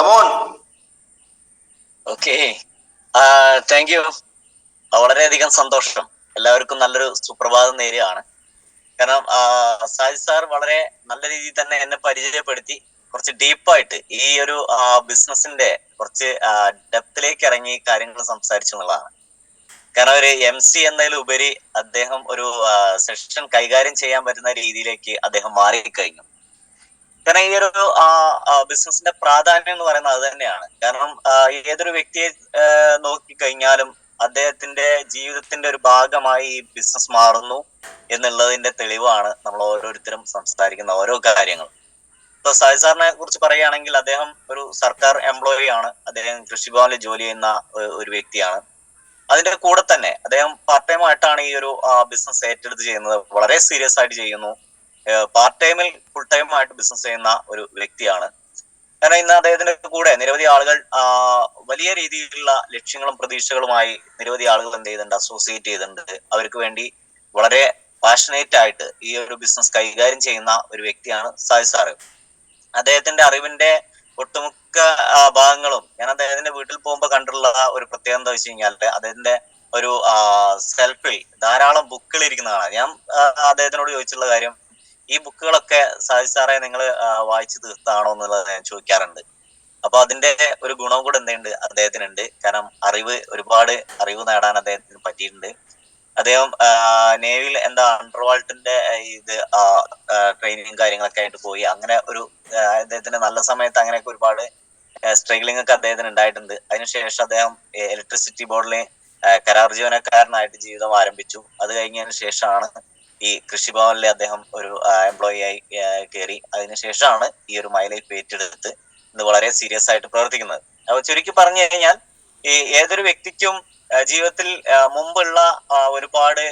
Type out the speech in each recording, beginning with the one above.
Come on. Okay, thank you. വളരെയധികം സന്തോഷം. എല്ലാവർക്കും നല്ലൊരു സുപ്രഭാതം നേരെയാണ്. കാരണം സാജി സാർ വളരെ നല്ല രീതിയിൽ തന്നെ എന്നെ പരിചയപ്പെടുത്തി കുറച്ച് ഡീപ്പായിട്ട് ഈ ഒരു ബിസിനസിന്റെ കുറച്ച് ഡെപ്തിലേക്ക് ഇറങ്ങി കാര്യങ്ങൾ സംസാരിച്ചു എന്നുള്ളതാണ്. കാരണം ഒരു MC എന്നതിലുപരി അദ്ദേഹം ഒരു സെഷൻ കൈകാര്യം ചെയ്യാൻ പറ്റുന്ന രീതിയിലേക്ക് അദ്ദേഹം മാറിക്കഴിഞ്ഞു. കാരണം ഈ ഒരു ബിസിനസിന്റെ പ്രാധാന്യം എന്ന് പറയുന്നത് അത് തന്നെയാണ്. കാരണം ഏതൊരു വ്യക്തിയെ നോക്കിക്കഴിഞ്ഞാലും അദ്ദേഹത്തിന്റെ ജീവിതത്തിന്റെ ഒരു ഭാഗമായി ഈ ബിസിനസ് മാറുന്നു എന്നുള്ളതിന്റെ തെളിവാണ് നമ്മൾ ഓരോരുത്തരും സംസാരിക്കുന്ന ഓരോ കാര്യങ്ങളും. ഇപ്പൊ സാജി സാറിനെ കുറിച്ച് പറയുകയാണെങ്കിൽ അദ്ദേഹം ഒരു സർക്കാർ എംപ്ലോയി ആണ്. അദ്ദേഹം കൃഷിഭവനിൽ ജോലി ചെയ്യുന്ന ഒരു വ്യക്തിയാണ്. അതിന്റെ കൂടെ തന്നെ അദ്ദേഹം പാർട്ട് ടൈം ആയിട്ടാണ് ഈ ഒരു ബിസിനസ് ഏറ്റെടുത്ത് ചെയ്യുന്നത്. വളരെ സീരിയസ് ആയിട്ട് ചെയ്യുന്നു. പാർട്ട് ടൈമിൽ ഫുൾ ടൈം ആയിട്ട് ബിസിനസ് ചെയ്യുന്ന ഒരു വ്യക്തിയാണ്. കാരണം ഇന്ന് അദ്ദേഹത്തിന്റെ കൂടെ നിരവധി ആളുകൾ വലിയ രീതിയിലുള്ള ലക്ഷ്യങ്ങളും പ്രതീക്ഷകളുമായി നിരവധി ആളുകൾ എന്ത് ചെയ്യുന്നുണ്ട്, അസോസിയേറ്റ് ചെയ്തിട്ടുണ്ട്. അവർക്ക് വേണ്ടി വളരെ പാഷനേറ്റ് ആയിട്ട് ഈ ഒരു ബിസിനസ് കൈകാര്യം ചെയ്യുന്ന ഒരു വ്യക്തിയാണ് സാജി സാറ്. അദ്ദേഹത്തിന്റെ അറിവിന്റെ ഒട്ടുമുക്ക ഭാഗങ്ങളും ഞാൻ അദ്ദേഹത്തിന്റെ വീട്ടിൽ പോകുമ്പോൾ കണ്ടിട്ടുള്ള ഒരു പ്രത്യേകത എന്താ വെച്ച് കഴിഞ്ഞാൽ അദ്ദേഹത്തിന്റെ ഒരു സെൽഫിൽ ധാരാളം ബുക്കുകൾ ഇരിക്കുന്നതാണ്. ഞാൻ അദ്ദേഹത്തിനോട് ചോദിച്ചുള്ള കാര്യം, ഈ ബുക്കുകളൊക്കെ സാജി സാറെ നിങ്ങൾ വായിച്ചു തീർത്താണോ എന്നുള്ളത് ഞാൻ ചോദിക്കാറുണ്ട്. അപ്പൊ അതിന്റെ ഒരു ഗുണവും കൂടെ എന്തുണ്ട് അദ്ദേഹത്തിനുണ്ട്. കാരണം ഒരുപാട് അറിവ് നേടാൻ അദ്ദേഹത്തിന് പറ്റിയിട്ടുണ്ട്. അദ്ദേഹം നേവിയിൽ അണ്ടർവാൾട്ടിന്റെ ഇത് ട്രെയിനിങ്ങും കാര്യങ്ങളൊക്കെ ആയിട്ട് പോയി. അങ്ങനെ ഒരു അദ്ദേഹത്തിന്റെ നല്ല സമയത്ത് അങ്ങനെയൊക്കെ ഒരുപാട് സ്ട്രഗ്ലിംഗ് ഒക്കെ അദ്ദേഹത്തിന് ഉണ്ടായിട്ടുണ്ട്. അതിനുശേഷം അദ്ദേഹം ഇലക്ട്രിസിറ്റി ബോർഡിലെ കരാർ ജീവനക്കാരനായിട്ട് ജീവിതം ആരംഭിച്ചു. അത് കഴിഞ്ഞതിന് ശേഷമാണ് ഈ കൃഷിഭവനിലെ അദ്ദേഹം ഒരു എംപ്ലോയി ആയി കയറി. അതിനുശേഷമാണ് ഈ ഒരു മൈ ലൈഫ് ഏറ്റെടുത്ത് ഇന്ന് വളരെ സീരിയസ് ആയിട്ട് പ്രവർത്തിക്കുന്നത്. അപ്പൊ ചുരുക്കി പറഞ്ഞു കഴിഞ്ഞാൽ ഈ ഏതൊരു വ്യക്തിക്കും ജീവിതത്തിൽ മുമ്പുള്ള ഒരുപാട്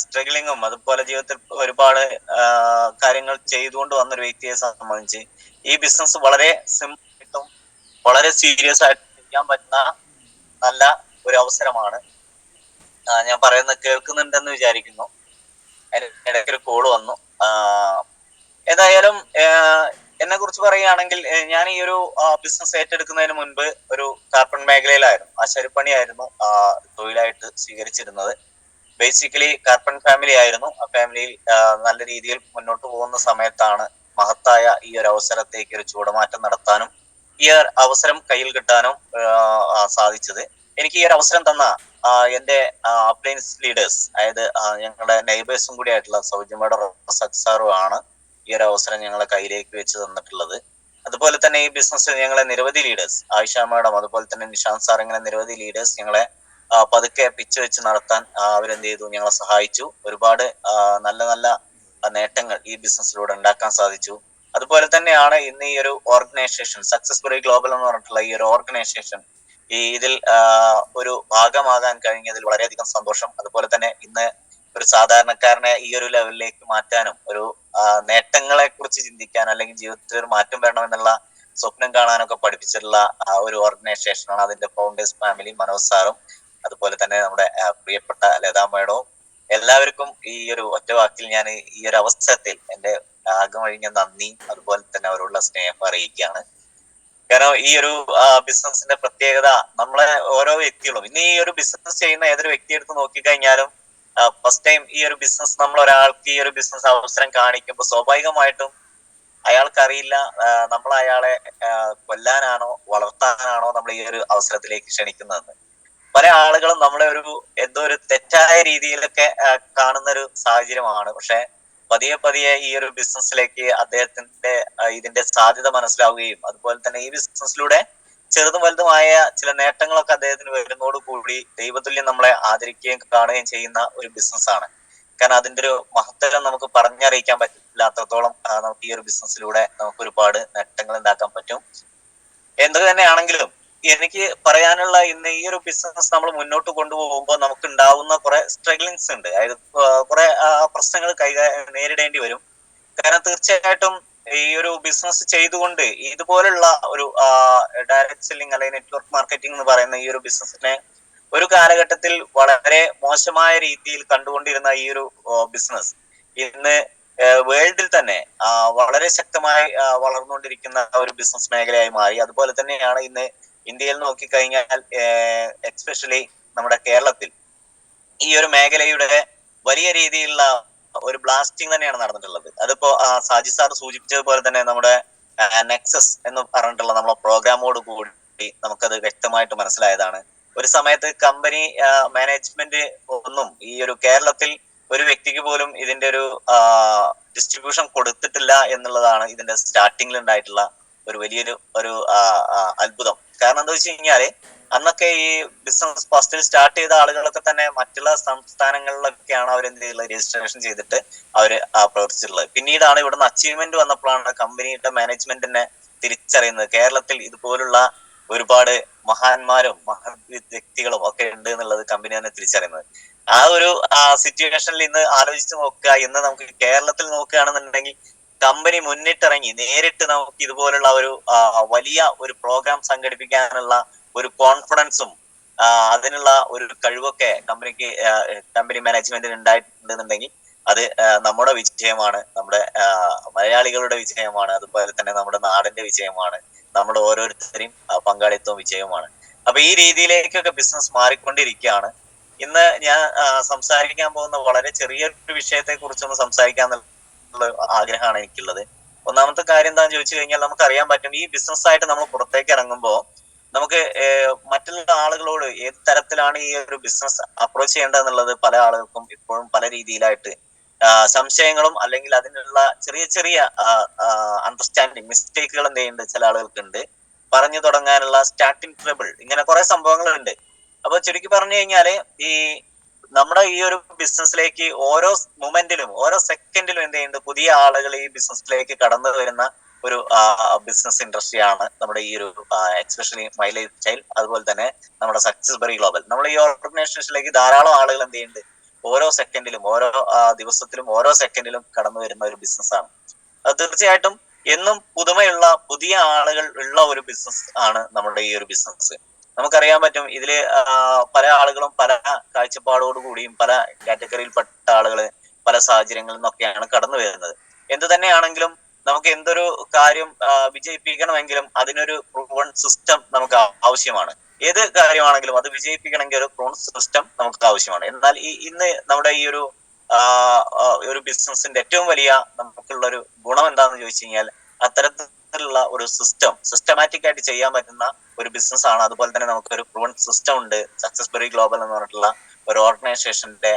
സ്ട്രഗ്ലിങ്ങും അതുപോലെ ജീവിതത്തിൽ ഒരുപാട് കാര്യങ്ങൾ ചെയ്തുകൊണ്ട് വന്നൊരു വ്യക്തിയെ സംബന്ധിച്ച് ഈ ബിസിനസ് വളരെ സിമ്പിൾ ആയിട്ടും വളരെ സീരിയസ് ആയിട്ട് ചെയ്യാൻ പറ്റുന്ന നല്ല ഒരു അവസരമാണ്. ഞാൻ പറയുന്നത് കേൾക്കുന്നുണ്ടെന്ന് വിചാരിക്കുന്നു. ഇടയ്ക്കൊരു കോള് വന്നു. ഏതായാലും എന്നെ കുറിച്ച് പറയുകയാണെങ്കിൽ ഞാൻ ഈ ഒരു ബിസിനസ് ഏറ്റെടുക്കുന്നതിന് മുൻപ് ഒരു കാർപ്പൻ മേഖലയിലായിരുന്നു. ആശാരിപ്പണിയായിരുന്നു തൊഴിലായിട്ട് സ്വീകരിച്ചിരുന്നത്. ബേസിക്കലി കാർപ്പൻ ഫാമിലി ആയിരുന്നു. ആ ഫാമിലിയിൽ നല്ല രീതിയിൽ മുന്നോട്ട് പോകുന്ന സമയത്താണ് മഹത്തായ ഈ ഒരു അവസരത്തേക്ക് ഒരു ചൂടുമാറ്റം നടത്താനും ഈ അവസരം കയ്യിൽ കിട്ടാനും സാധിച്ചത്. എനിക്ക് ഈ ഒരു അവസരം തന്ന എന്റെ അപ്ലയൻസ് ലീഡേഴ്സ്, അതായത് ഞങ്ങളുടെ നെയ്ബേഴ്സും കൂടി ആയിട്ടുള്ള സൗജന്യമയുടെ റസാഖ് സാറും ആണ് ഈ ഒരു അവസരം ഞങ്ങളെ കയ്യിലേക്ക് വെച്ച് തന്നിട്ടുള്ളത്. അതുപോലെ തന്നെ ഈ ബിസിനസ്സിൽ ഞങ്ങളെ നിരവധി ലീഡേഴ്സ്, ആയിഷ മാഡം, അതുപോലെ തന്നെ നിഷാന്ത് സാർ, ഇങ്ങനെ നിരവധി ലീഡേഴ്സ് ഞങ്ങളെ പതുക്കെ പിച്ച് വെച്ച് നടത്താൻ അവരെന്ത് ചെയ്തു, ഞങ്ങളെ സഹായിച്ചു. ഒരുപാട് നല്ല നല്ല നേട്ടങ്ങൾ ഈ ബിസിനസ്സിലൂടെ ഉണ്ടാക്കാൻ സാധിച്ചു. അതുപോലെ തന്നെയാണ് ഇന്ന് ഈ ഒരു ഓർഗനൈസേഷൻ സക്സസ്ഫുൾ ഗ്ലോബൽ എന്ന് പറഞ്ഞിട്ടുള്ള ഈ ഒരു ഓർഗനൈസേഷൻ ഇതിൽ ഒരു ഭാഗമാകാൻ കഴിഞ്ഞതിൽ വളരെയധികം സന്തോഷം. അതുപോലെ തന്നെ ഇന്ന് ഒരു സാധാരണക്കാരനെ ഈ ഒരു ലെവലിലേക്ക് മാറ്റാനും ഒരു നേട്ടങ്ങളെ കുറിച്ച് ചിന്തിക്കാൻ അല്ലെങ്കിൽ ജീവിതത്തിൽ ഒരു മാറ്റം വരണമെന്നുള്ള സ്വപ്നം കാണാനൊക്കെ പഠിപ്പിച്ചിട്ടുള്ള ഒരു ഓർഗനൈസേഷനാണ്. അതിന്റെ ഫൗണ്ടേഴ്സ് ഫാമിലി മനോജ് സാറും അതുപോലെ തന്നെ നമ്മുടെ പ്രിയപ്പെട്ട ലതാ മേഡവും. എല്ലാവർക്കും ഈ ഒരു ഒറ്റ വാക്കിൽ ഞാൻ ഈ ഒരു അവസരത്തിൽ എന്റെ ആകമഴിഞ്ഞ നന്ദി അതുപോലെ തന്നെ അവരോടുള്ള സ്നേഹം അറിയിക്കുകയാണ്. കാരണം ഈ ഒരു ബിസിനസിന്റെ പ്രത്യേകത, നമ്മളെ ഓരോ വ്യക്തികളും ഇന്ന് ഈ ഒരു ബിസിനസ് ചെയ്യുന്ന ഏതൊരു വ്യക്തി എടുത്ത് നോക്കിക്കഴിഞ്ഞാലും ഫസ്റ്റ് ടൈം ഈ ഒരു ബിസിനസ് നമ്മൾ ഒരാൾക്ക് ഈ ഒരു ബിസിനസ് അവസരം കാണിക്കുമ്പോൾ സ്വാഭാവികമായിട്ടും അയാൾക്കറിയില്ല നമ്മൾ അയാളെ കൊല്ലാനാണോ വളർത്താനാണോ നമ്മൾ ഈ ഒരു അവസരത്തിലേക്ക് ക്ഷണിക്കുന്നതെന്ന്. പല ആളുകളും നമ്മളെ എന്തോ ഒരു തെറ്റായ രീതിയിലൊക്കെ കാണുന്ന ഒരു സാഹചര്യമാണ്. പക്ഷെ പതിയെ പതിയെ ഈ ഒരു ബിസിനസ്സിലേക്ക് അദ്ദേഹത്തിന്റെ ഇതിന്റെ സാധ്യത മനസ്സിലാവുകയും അതുപോലെ തന്നെ ഈ ബിസിനസ്സിലൂടെ ചെറുതും വലുതുമായ ചില നേട്ടങ്ങളൊക്കെ അദ്ദേഹത്തിന് വരുന്നതോട് കൂടി ദൈവതുല്യം നമ്മളെ ആദരിക്കുകയും കാണുകയും ചെയ്യുന്ന ഒരു ബിസിനസ്സാണ്. കാരണം അതിന്റെ ഒരു മഹത്വം നമുക്ക് പറഞ്ഞറിയിക്കാൻ പറ്റില്ലാത്തത്തോളം നമുക്ക് ഈ ഒരു ബിസിനസ്സിലൂടെ നമുക്ക് ഒരുപാട് നേട്ടങ്ങൾ ഉണ്ടാക്കാൻ പറ്റും. എന്ത് തന്നെയാണെങ്കിലും എനിക്ക് പറയാനുള്ള ഇന്ന് ഈ ഒരു ബിസിനസ് നമ്മൾ മുന്നോട്ട് കൊണ്ടുപോകുമ്പോൾ നമുക്ക് ഉണ്ടാവുന്ന കുറെ സ്ട്രഗ്ലിങ്സ് ഉണ്ട്. അതായത് കുറെ പ്രശ്നങ്ങൾ നേരിടേണ്ടി വരും. കാരണം തീർച്ചയായിട്ടും ഈ ഒരു ബിസിനസ് ചെയ്തുകൊണ്ട് ഇതുപോലുള്ള ഒരു ഡയറക്ട് സെല്ലിംഗ് അല്ലെങ്കിൽ നെറ്റ്വർക്ക് മാർക്കറ്റിംഗ് എന്ന് പറയുന്ന ഈ ഒരു ബിസിനസിനെ ഒരു കാലഘട്ടത്തിൽ വളരെ മോശമായ രീതിയിൽ കണ്ടുകൊണ്ടിരുന്ന ഈ ഒരു ബിസിനസ് ഇന്ന് വേൾഡിൽ തന്നെ വളരെ ശക്തമായി വളർന്നുകൊണ്ടിരിക്കുന്ന ഒരു ബിസിനസ് മേഖലയായി മാറി. അതുപോലെ തന്നെയാണ് ഇന്ന് ഇന്ത്യയിൽ നോക്കിക്കഴിഞ്ഞാൽ എക്സ്പെഷ്യലി നമ്മുടെ കേരളത്തിൽ ഈ ഒരു മേഖലയുടെ വലിയ രീതിയിലുള്ള ഒരു ബ്ലാസ്റ്റിംഗ് തന്നെയാണ് നടന്നിട്ടുള്ളത്. അതിപ്പോ സാജി സാർ സൂചിപ്പിച്ചതുപോലെ തന്നെ നമ്മുടെ നെക്സസ് എന്ന് പറഞ്ഞിട്ടുള്ള നമ്മളെ പ്രോഗ്രാമോട് കൂടി നമുക്കത് വ്യക്തമായിട്ട് മനസ്സിലായതാണ്. ഒരു സമയത്ത് കമ്പനി മാനേജ്മെന്റ് ഒന്നും ഈ ഒരു കേരളത്തിൽ ഒരു വ്യക്തിക്ക് പോലും ഇതിന്റെ ഒരു ഡിസ്ട്രിബ്യൂഷൻ കൊടുത്തിട്ടില്ല എന്നുള്ളതാണ് ഇതിന്റെ സ്റ്റാർട്ടിങ്ങിൽ ഉണ്ടായിട്ടുള്ള ഒരു വലിയൊരു അത്ഭുതം. കാരണം എന്താ വെച്ച് കഴിഞ്ഞാല് അന്നൊക്കെ ഈ ബിസിനസ് ഫസ്റ്റിൽ സ്റ്റാർട്ട് ചെയ്ത ആളുകളൊക്കെ തന്നെ മറ്റുള്ള സംസ്ഥാനങ്ങളിലൊക്കെയാണ് അവരെന്ത് ചെയ്തുള്ളത്, രജിസ്ട്രേഷൻ ചെയ്തിട്ട് അവര് പ്രവർത്തിച്ചിട്ടുള്ളത്. പിന്നീടാണ് ഇവിടുന്ന് അച്ചീവ്മെന്റ് വന്നപ്പോഴാണ് കമ്പനിയുടെ മാനേജ്മെന്റിനെ തിരിച്ചറിയുന്നത് കേരളത്തിൽ ഇതുപോലുള്ള ഒരുപാട് മഹാന്മാരും വ്യക്തികളും ഒക്കെ ഉണ്ട് എന്നുള്ളത് കമ്പനി തന്നെ തിരിച്ചറിയുന്നത്. ആ ഒരു സിറ്റുവേഷനിൽ ഇന്ന് ആലോചിച്ച് നോക്കുക, ഇന്ന് നമുക്ക് കേരളത്തിൽ നോക്കുകയാണെന്നുണ്ടെങ്കിൽ കമ്പനി മുന്നിട്ടിറങ്ങി നേരിട്ട് നമുക്ക് ഇതുപോലുള്ള ഒരു വലിയ ഒരു പ്രോഗ്രാം സംഘടിപ്പിക്കാനുള്ള ഒരു കോൺഫിഡൻസും അതിനുള്ള ഒരു കഴിവൊക്കെ കമ്പനി മാനേജ്മെന്റിന് ഉണ്ടായിട്ടുണ്ടെന്നുണ്ടെങ്കിൽ അത് നമ്മുടെ വിജയമാണ്, നമ്മുടെ മലയാളികളുടെ വിജയമാണ്, അതുപോലെ തന്നെ നമ്മുടെ നാടിന്റെ വിജയമാണ്, നമ്മുടെ ഓരോരുത്തരെയും പങ്കാളിത്തവും വിജയവുമാണ്. അപ്പൊ ഈ രീതിയിലേക്കൊക്കെ ബിസിനസ് മാറിക്കൊണ്ടിരിക്കുകയാണ്. ഇന്ന് ഞാൻ സംസാരിക്കാൻ പോകുന്ന വളരെ ചെറിയൊരു വിഷയത്തെ കുറിച്ചൊന്ന് സംസാരിക്കാന്നുള്ള ആഗ്രഹമാണ് എനിക്കുള്ളത്. ഒന്നാമത്തെ കാര്യം എന്താണെന്ന് ചോദിച്ചു കഴിഞ്ഞാൽ നമുക്കറിയാൻ പറ്റും, ഈ ബിസിനസ് ആയിട്ട് നമ്മൾ പുറത്തേക്ക് ഇറങ്ങുമ്പോൾ നമുക്ക് മറ്റുള്ള ആളുകളോട് ഏത് തരത്തിലാണ് ഈ ഒരു ബിസിനസ് അപ്രോച്ച് ചെയ്യേണ്ടതെന്നുള്ളത് പല ആളുകൾക്കും ഇപ്പോഴും പല രീതിയിലായിട്ട് സംശയങ്ങളും അല്ലെങ്കിൽ അതിനുള്ള ചെറിയ ചെറിയ അണ്ടർസ്റ്റാൻഡിങ് മിസ്റ്റേക്കുകൾ എന്ത് ചെയ്യുന്നുണ്ട് ചില ആളുകൾക്കുണ്ട്. പറഞ്ഞു തുടങ്ങാനുള്ള സ്റ്റാർട്ടിങ് ട്രബിൾ, ഇങ്ങനെ കുറെ സംഭവങ്ങളുണ്ട്. അപ്പൊ ചുരുക്കി പറഞ്ഞു കഴിഞ്ഞാല് ഈ നമ്മുടെ ഈ ഒരു ബിസിനസ്സിലേക്ക് ഓരോ മൊമെന്റിലും ഓരോ സെക്കൻഡിലും എന്ത് ചെയ്യുന്നുണ്ട്, പുതിയ ആളുകൾ ഈ ബിസിനസ്സിലേക്ക് കടന്നു വരുന്ന ഒരു ബിസിനസ് ഇൻഡസ്ട്രിയാണ് നമ്മുടെ ഈ ഒരു എക്സ്പെഷ്യലി മൈ ലൈഫ് സ്റ്റൈൽ, അതുപോലെ തന്നെ നമ്മുടെ സക്സസ് ബെറി ഗ്ലോബൽ. നമ്മൾ ഈ ഓർഗനൈസേഷനിലേക്ക് ധാരാളം ആളുകൾ എന്ത് ചെയ്യുന്നുണ്ട്, ഓരോ സെക്കൻഡിലും ഓരോ ദിവസത്തിലും ഓരോ സെക്കൻഡിലും കടന്നു വരുന്ന ഒരു ബിസിനസ്സാണ്. അത് തീർച്ചയായിട്ടും എന്നും പുതുമയുള്ള പുതിയ ആളുകൾ ഉള്ള ഒരു ബിസിനസ് ആണ് നമ്മുടെ ഈ ഒരു ബിസിനസ്. നമുക്കറിയാൻ പറ്റും ഇതില് പല ആളുകളും പല കാഴ്ചപ്പാടോടുകൂടിയും പല കാറ്റഗറിയിൽപ്പെട്ട ആളുകള് പല സാഹചര്യങ്ങളിൽ നിന്നൊക്കെയാണ് കടന്നു വരുന്നത്. എന്തു തന്നെയാണെങ്കിലും നമുക്ക് എന്തൊരു കാര്യം വിജയിപ്പിക്കണമെങ്കിലും അതിനൊരു പ്രൂവൺ സിസ്റ്റം നമുക്ക് ആവശ്യമാണ്. ഏത് കാര്യമാണെങ്കിലും അത് വിജയിപ്പിക്കണമെങ്കിൽ ഒരു പ്രൂവൺ സിസ്റ്റം നമുക്ക് ആവശ്യമാണ്. എന്നാൽ ഇന്ന് നമ്മുടെ ഈ ഒരു ബിസിനസിന്റെ ഏറ്റവും വലിയ നമുക്കുള്ള ഒരു ഗുണം എന്താണെന്ന് ചോദിച്ചു കഴിഞ്ഞാൽ അത്തരത്തിലുള്ള ഒരു സിസ്റ്റമാറ്റിക് ആയിട്ട് ചെയ്യാൻ പറ്റുന്ന ഒരു ബിസിനസ് ആണ്. അതുപോലെ തന്നെ നമുക്കൊരു പ്രൂവൺ സിസ്റ്റം ഉണ്ട്. സക്സസ് ബെറി ഗ്ലോബൽ എന്ന് പറഞ്ഞിട്ടുള്ള ഒരു ഓർഗനൈസേഷന്റെ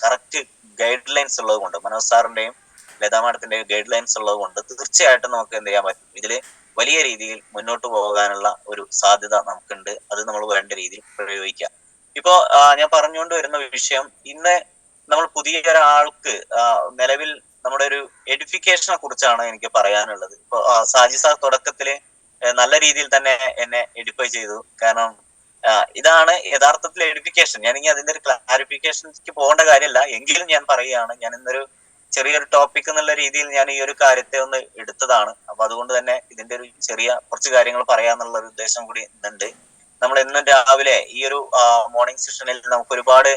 കറക്റ്റ് ഗൈഡ് ലൈൻസ് ഉള്ളത് കൊണ്ട്, മനോജ് സാറിന്റെയും ലതാ മാഡത്തിന്റെയും ഗൈഡ് ലൈൻസ് ഉള്ളത് കൊണ്ട് തീർച്ചയായിട്ടും നമുക്ക് എന്ത് ചെയ്യാൻ പറ്റും, ഇതില് വലിയ രീതിയിൽ മുന്നോട്ട് പോകാനുള്ള ഒരു സാധ്യത നമുക്കുണ്ട്. അത് നമ്മൾ വേണ്ട രീതിയിൽ പ്രയോഗിക്കാം. ഇപ്പോ ഞാൻ പറഞ്ഞുകൊണ്ട് വരുന്ന വിഷയം, ഇന്ന് നമ്മൾ പുതിയ ഒരാൾക്ക് നിലവിൽ നമ്മുടെ ഒരു എഡ്യൂക്കേഷനെ കുറിച്ചാണ് എനിക്ക് പറയാനുള്ളത്. ഇപ്പൊ സാജി സാർ തുടക്കത്തില് നല്ല രീതിയിൽ തന്നെ എന്നെ എഡ്യൂഫൈ ചെയ്തു. കാരണം ഇതാണ് യഥാർത്ഥത്തിൽ എഡ്യൂക്കേഷൻ. ഞാനിങ്ങനെ അതിന്റെ ഒരു ക്ലാരിഫിക്കേഷനിലേക്ക് പോകേണ്ട കാര്യമല്ല, എങ്കിലും ഞാൻ പറയുകയാണ്. ഞാൻ ഇന്നൊരു ചെറിയൊരു ടോപ്പിക് എന്നുള്ള രീതിയിൽ ഞാൻ ഈ ഒരു കാര്യത്തെ ഒന്ന് എടുത്തതാണ്. അപ്പൊ അതുകൊണ്ട് തന്നെ ഇതിന്റെ ഒരു ചെറിയ കുറച്ച് കാര്യങ്ങൾ പറയാന്നുള്ള ഒരു ഉദ്ദേശം കൂടി ഉണ്ട്. നമ്മൾ എന്നും രാവിലെ ഈ ഒരു മോർണിംഗ് സെഷനിൽ നമുക്ക് ഒരുപാട്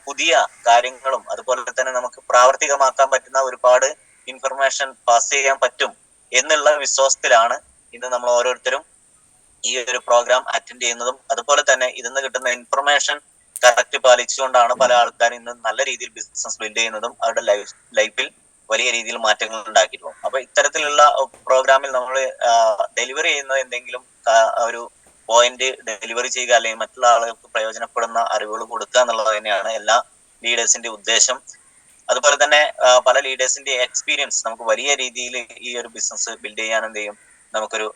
പുതിയ കാര്യങ്ങളും അതുപോലെ തന്നെ നമുക്ക് പ്രാവർത്തികമാക്കാൻ പറ്റുന്ന ഒരുപാട് ഇൻഫർമേഷൻ പാസ് ചെയ്യാൻ പറ്റും എന്നുള്ള വിശ്വാസത്തിലാണ് ഇന്ന് നമ്മൾ ഓരോരുത്തരും ഈ ഒരു പ്രോഗ്രാം അറ്റൻഡ് ചെയ്യുന്നതും അതുപോലെ തന്നെ ഇതിന്ന് കിട്ടുന്ന ഇൻഫർമേഷൻ കറക്റ്റ് പാലിച്ചുകൊണ്ടാണ് പല ആൾക്കാരും ഇന്ന് നല്ല രീതിയിൽ ബിസിനസ് ബിൽഡ് ചെയ്യുന്നതും അവരുടെ ലൈഫിൽ വലിയ രീതിയിൽ മാറ്റങ്ങൾ ഉണ്ടാക്കിയിട്ടുള്ളൂ. അപ്പൊ ഇത്തരത്തിലുള്ള പ്രോഗ്രാമിൽ നമ്മൾ ഡെലിവറി ചെയ്യുന്ന എന്തെങ്കിലും ഒരു പോയിന്റ് ഡെലിവറി ചെയ്യുക അല്ലെങ്കിൽ മറ്റുള്ള ആളുകൾക്ക് പ്രയോജനപ്പെടുന്ന അറിവുകൾ കൊടുക്കുക എന്നുള്ളത് തന്നെയാണ് എല്ലാ ലീഡേഴ്സിന്റെ ഉദ്ദേശം. അതുപോലെ തന്നെ പല ലീഡേഴ്സിന്റെ എക്സ്പീരിയൻസ് നമുക്ക് വലിയ രീതിയിൽ ഈ ഒരു ബിസിനസ് ബിൽഡ് ചെയ്യാൻ എന്ത് ചെയ്യും, നമുക്കൊരു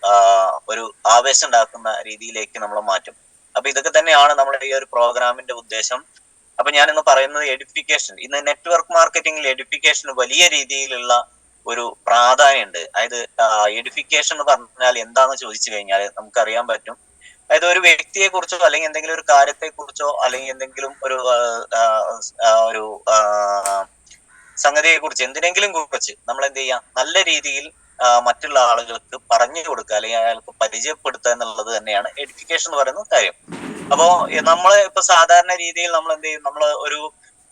ആവേശം ഉണ്ടാക്കുന്ന രീതിയിലേക്ക് നമ്മളെ മാറ്റും. അപ്പൊ ഇതൊക്കെ തന്നെയാണ് നമ്മുടെ ഈ ഒരു പ്രോഗ്രാമിന്റെ ഉദ്ദേശം. അപ്പൊ ഞാനിന്ന് പറയുന്നത് എഡ്യൂക്കേഷൻ. ഇന്ന് നെറ്റ്വർക്ക് മാർക്കറ്റിംഗിൽ എഡ്യൂക്കേഷന് വലിയ രീതിയിലുള്ള ഒരു പ്രാധാന്യമുണ്ട്. അതായത് എഡ്യൂക്കേഷൻ എന്ന് പറഞ്ഞാൽ എന്താണെന്ന് ചോദിച്ചു കഴിഞ്ഞാൽ നമുക്കറിയാൻ പറ്റും, അതായത് ഒരു വ്യക്തിയെ കുറിച്ചോ അല്ലെങ്കിൽ എന്തെങ്കിലും ഒരു കാര്യത്തെ കുറിച്ചോ അല്ലെങ്കിൽ എന്തെങ്കിലും ഒരു സംഗതിയെ കുറിച്ച് എന്തിനെങ്കിലും കുറിച്ച് നമ്മൾ എന്ത് ചെയ്യാം, നല്ല രീതിയിൽ മറ്റുള്ള ആളുകൾക്ക് പറഞ്ഞു കൊടുക്കുക അല്ലെങ്കിൽ അയാൾക്ക് പരിചയപ്പെടുത്തുക എന്നുള്ളത് തന്നെയാണ് എഡ്യൂക്കേഷൻ എന്ന് പറയുന്ന കാര്യം. അപ്പോ നമ്മൾ ഇപ്പൊ സാധാരണ രീതിയിൽ നമ്മൾ എന്ത് ചെയ്യും, നമ്മൾ ഒരു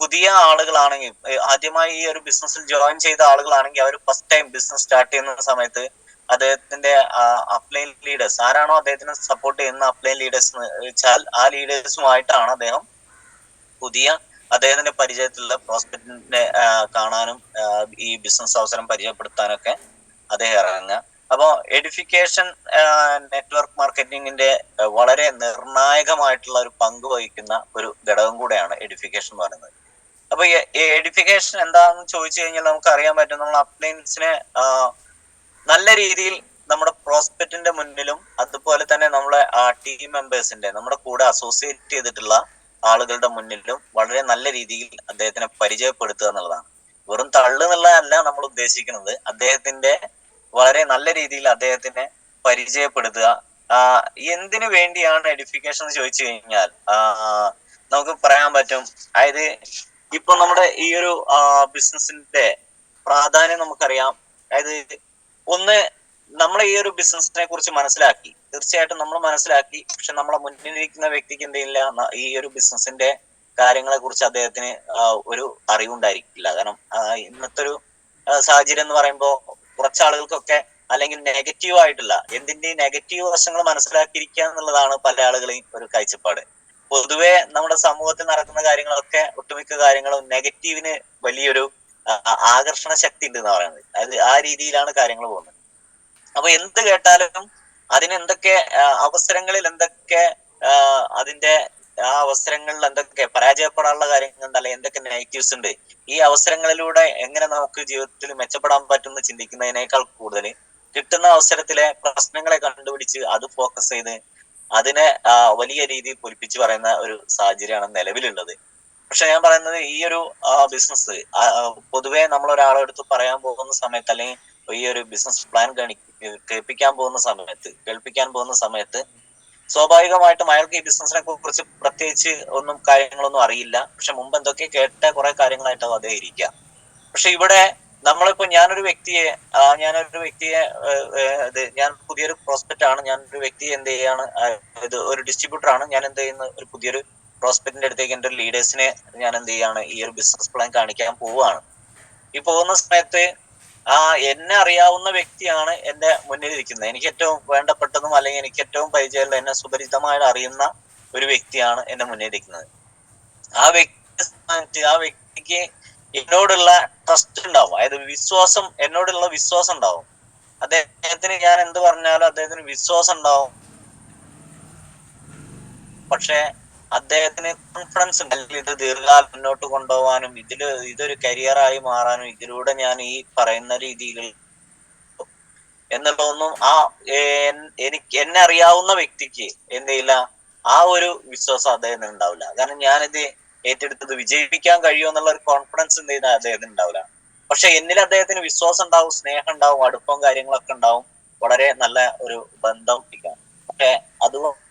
പുതിയ ആളുകളാണെങ്കിൽ, ആദ്യമായി ഈ ഒരു ബിസിനസ്സിൽ ജോയിൻ ചെയ്ത ആളുകളാണെങ്കിൽ, അവർ ഫസ്റ്റ് ടൈം ബിസിനസ് സ്റ്റാർട്ട് ചെയ്യുന്ന സമയത്ത് അദ്ദേഹത്തിന്റെ അപ്ലൈൻ ലീഡേഴ്സ് ആരാണോ അദ്ദേഹത്തിനെ സപ്പോർട്ട് ചെയ്യുന്ന അപ്ലൈൻ ലീഡേഴ്സ് എന്ന് വെച്ചാൽ ആ ലീഡേഴ്സുമായിട്ടാണ് അദ്ദേഹം പുതിയ അദ്ദേഹത്തിന്റെ പരിചയത്തിലുള്ള പ്രോസ്പെക്റ്റിനെ കാണാനും ഈ ബിസിനസ് അവസരം പരിചയപ്പെടുത്താനൊക്കെ അദ്ദേഹം ഇറങ്ങുക. അപ്പോൾ എഡിഫിക്കേഷൻ നെറ്റ്വർക്ക് മാർക്കറ്റിംഗിന്റെ വളരെ നിർണായകമായിട്ടുള്ള ഒരു പങ്ക് വഹിക്കുന്ന ഒരു ഘടകം കൂടെയാണ് എഡിഫിക്കേഷൻ എന്ന് പറയുന്നത്. അപ്പൊ ഈ എഡിഫിക്കേഷൻ എന്താണെന്ന് ചോദിച്ചു കഴിഞ്ഞാൽ നമുക്ക് അറിയാൻ പറ്റും, നമ്മൾ അപ്ലയൻസിനെ നല്ല രീതിയിൽ നമ്മുടെ പ്രോസ്പെക്റ്റിന്റെ മുന്നിലും അതുപോലെ തന്നെ നമ്മളെ ടീം മെമ്പേഴ്സിന്റെ നമ്മുടെ കൂടെ അസോസിയേറ്റ് ചെയ്തിട്ടുള്ള ആളുകളുടെ മുന്നിലും വളരെ നല്ല രീതിയിൽ അദ്ദേഹത്തിനെ പരിചയപ്പെടുത്തുക എന്നുള്ളതാണ്. വെറും തള്ളു എന്നുള്ളതല്ല നമ്മൾ ഉദ്ദേശിക്കുന്നത്, അദ്ദേഹത്തിന്റെ വളരെ നല്ല രീതിയിൽ അദ്ദേഹത്തിനെ പരിചയപ്പെടുത്തുക. എന്തിനു വേണ്ടിയാണ് എഡിഫിക്കേഷൻ എന്ന് ചോദിച്ചു കഴിഞ്ഞാൽ നമുക്ക് പറയാൻ പറ്റും, അതായത് ഇപ്പൊ നമ്മുടെ ഈ ഒരു ബിസിനസിന്റെ പ്രാധാന്യം നമുക്കറിയാം. അതായത് ഒന്ന്, നമ്മളെ ഈ ഒരു ബിസിനസിനെ കുറിച്ച് മനസ്സിലാക്കി, തീർച്ചയായിട്ടും നമ്മൾ മനസ്സിലാക്കി, പക്ഷെ നമ്മളെ മുന്നിലിരിക്കുന്ന വ്യക്തിക്ക് എന്തെയില്ല, ഈ ഒരു ബിസിനസിന്റെ കാര്യങ്ങളെ കുറിച്ച് അദ്ദേഹത്തിന് ഒരു അറിവുണ്ടായിരിക്കില്ല. കാരണം ഇന്നത്തെ ഒരു സാഹചര്യം എന്ന് പറയുമ്പോൾ കുറച്ചാളുകൾക്കൊക്കെ അല്ലെങ്കിൽ നെഗറ്റീവ് ആയിട്ടുള്ള എന്തിന്റെയും നെഗറ്റീവ് വശങ്ങൾ മനസ്സിലാക്കിയിരിക്കുക എന്നുള്ളതാണ് പല ആളുകളെയും ഒരു കാഴ്ചപ്പാട്. പൊതുവെ നമ്മുടെ സമൂഹത്തിൽ നടക്കുന്ന കാര്യങ്ങളൊക്കെ, ഒട്ടുമിക്ക കാര്യങ്ങളും നെഗറ്റീവിന് വലിയൊരു ആകർഷണ ശക്തി ഉണ്ട് എന്ന് പറയുന്നത്. അതായത് ആ രീതിയിലാണ് കാര്യങ്ങൾ പോകുന്നത്. അപ്പൊ എന്ത് കേട്ടാലും അതിനെന്തൊക്കെ അവസരങ്ങളിൽ എന്തൊക്കെ അതിന്റെ ആ അവസരങ്ങളിൽ എന്തൊക്കെ പരാജയപ്പെടാനുള്ള കാര്യങ്ങളുണ്ട്, അല്ലെങ്കിൽ എന്തൊക്കെ നെഗറ്റീവ്സ് ഉണ്ട്, ഈ അവസരങ്ങളിലൂടെ എങ്ങനെ നമുക്ക് ജീവിതത്തിൽ മെച്ചപ്പെടാൻ പറ്റുമെന്ന് ചിന്തിക്കുന്നതിനേക്കാൾ കൂടുതൽ കിട്ടുന്ന അവസരത്തിലെ പ്രശ്നങ്ങളെ കണ്ടുപിടിച്ച് അത് ഫോക്കസ് ചെയ്ത് അതിനെ വലിയ രീതിയിൽ പൊലിപ്പിച്ച് പറയുന്ന ഒരു സാഹചര്യമാണ് നിലവിലുള്ളത്. പക്ഷെ ഞാൻ പറയുന്നത്, ഈ ഒരു ബിസിനസ് പൊതുവെ നമ്മൾ ഒരാളെടുത്ത് പറയാൻ പോകുന്ന സമയത്ത്, അല്ലെങ്കിൽ ഈ ഒരു ബിസിനസ് പ്ലാൻ കേൾപ്പിക്കാൻ പോകുന്ന സമയത്ത് സ്വാഭാവികമായിട്ടും അയാൾക്ക് ഈ ബിസിനസിനെ കുറിച്ച് പ്രത്യേകിച്ച് കാര്യങ്ങളൊന്നും അറിയില്ല. പക്ഷെ മുമ്പ് എന്തൊക്കെ കേട്ട കുറെ കാര്യങ്ങളായിട്ടാവും അദ്ദേഹം ഇരിക്കുക. പക്ഷെ ഇവിടെ നമ്മളിപ്പോ ഞാനൊരു വ്യക്തിയെ ഞാൻ പുതിയൊരു പ്രോസ്പെക്റ്റ് ആണ്, ഞാനൊരു വ്യക്തിയെ എന്ത് ചെയ്യാണ്, ഇത് ഒരു ഡിസ്ട്രിബ്യൂട്ടർ ആണ്, ഞാൻ എന്ത് ചെയ്യുന്ന ഒരു പുതിയൊരു പ്രോസ്പെക്റ്റിന്റെ അടുത്തേക്ക് എന്റെ ഒരു ലീഡേഴ്സിനെ ഞാൻ എന്ത് ചെയ്യാണ്, ഈ ഒരു ബിസിനസ് പ്ലാൻ കാണിക്കാൻ പോവുകയാണ്. ഈ പോകുന്ന സമയത്ത് എന്നെ അറിയാവുന്ന വ്യക്തിയാണ് എന്റെ മുന്നിൽ ഇരിക്കുന്നത്. എനിക്ക് ഏറ്റവും വേണ്ടപ്പെട്ടതും അല്ലെങ്കിൽ എനിക്ക് ഏറ്റവും പരിചയമുള്ള, എന്നെ സുപരിചിതമായി അറിയുന്ന ഒരു വ്യക്തിയാണ് എന്റെ മുന്നിൽ ഇരിക്കുന്നത്. ആ വ്യക്തിക്ക് എന്നോടുള്ള ട്രസ്റ്റ് ഉണ്ടാവും, അതായത് എന്നോടുള്ള വിശ്വാസം ഉണ്ടാവും. അദ്ദേഹത്തിന് ഞാൻ എന്ത് പറഞ്ഞാലും അദ്ദേഹത്തിന് വിശ്വാസം ഉണ്ടാവും. പക്ഷെ അദ്ദേഹത്തിന് കോൺഫിഡൻസ് ഉണ്ട്, അല്ലെങ്കിൽ ഇത് ദീർഘകാലം മുന്നോട്ട് കൊണ്ടുപോകാനും ഇതൊരു കരിയറായി മാറാനും ഇതിലൂടെ ഞാൻ ഈ പറയുന്ന രീതിയിൽ എന്നുള്ളതൊന്നും എന്നെ അറിയാവുന്ന വ്യക്തിക്ക് എന്തെയില്ല, ആ ഒരു വിശ്വാസം അദ്ദേഹത്തിന് ഉണ്ടാവില്ല. കാരണം ഞാനിത് ഏറ്റെടുത്തത് വിജയിപ്പിക്കാൻ കഴിയുമോ എന്നുള്ള ഒരു കോൺഫിഡൻസ് എന്ത് ചെയ്താൽ അദ്ദേഹത്തിന് ഉണ്ടാവില്ല. പക്ഷെ എന്നിൽ അദ്ദേഹത്തിന് വിശ്വാസം ഉണ്ടാവും, സ്നേഹം ഉണ്ടാവും, അടുപ്പം കാര്യങ്ങളൊക്കെ ഉണ്ടാവും, വളരെ നല്ല ഒരു ബന്ധം. പക്ഷെ അതുകൊണ്ട്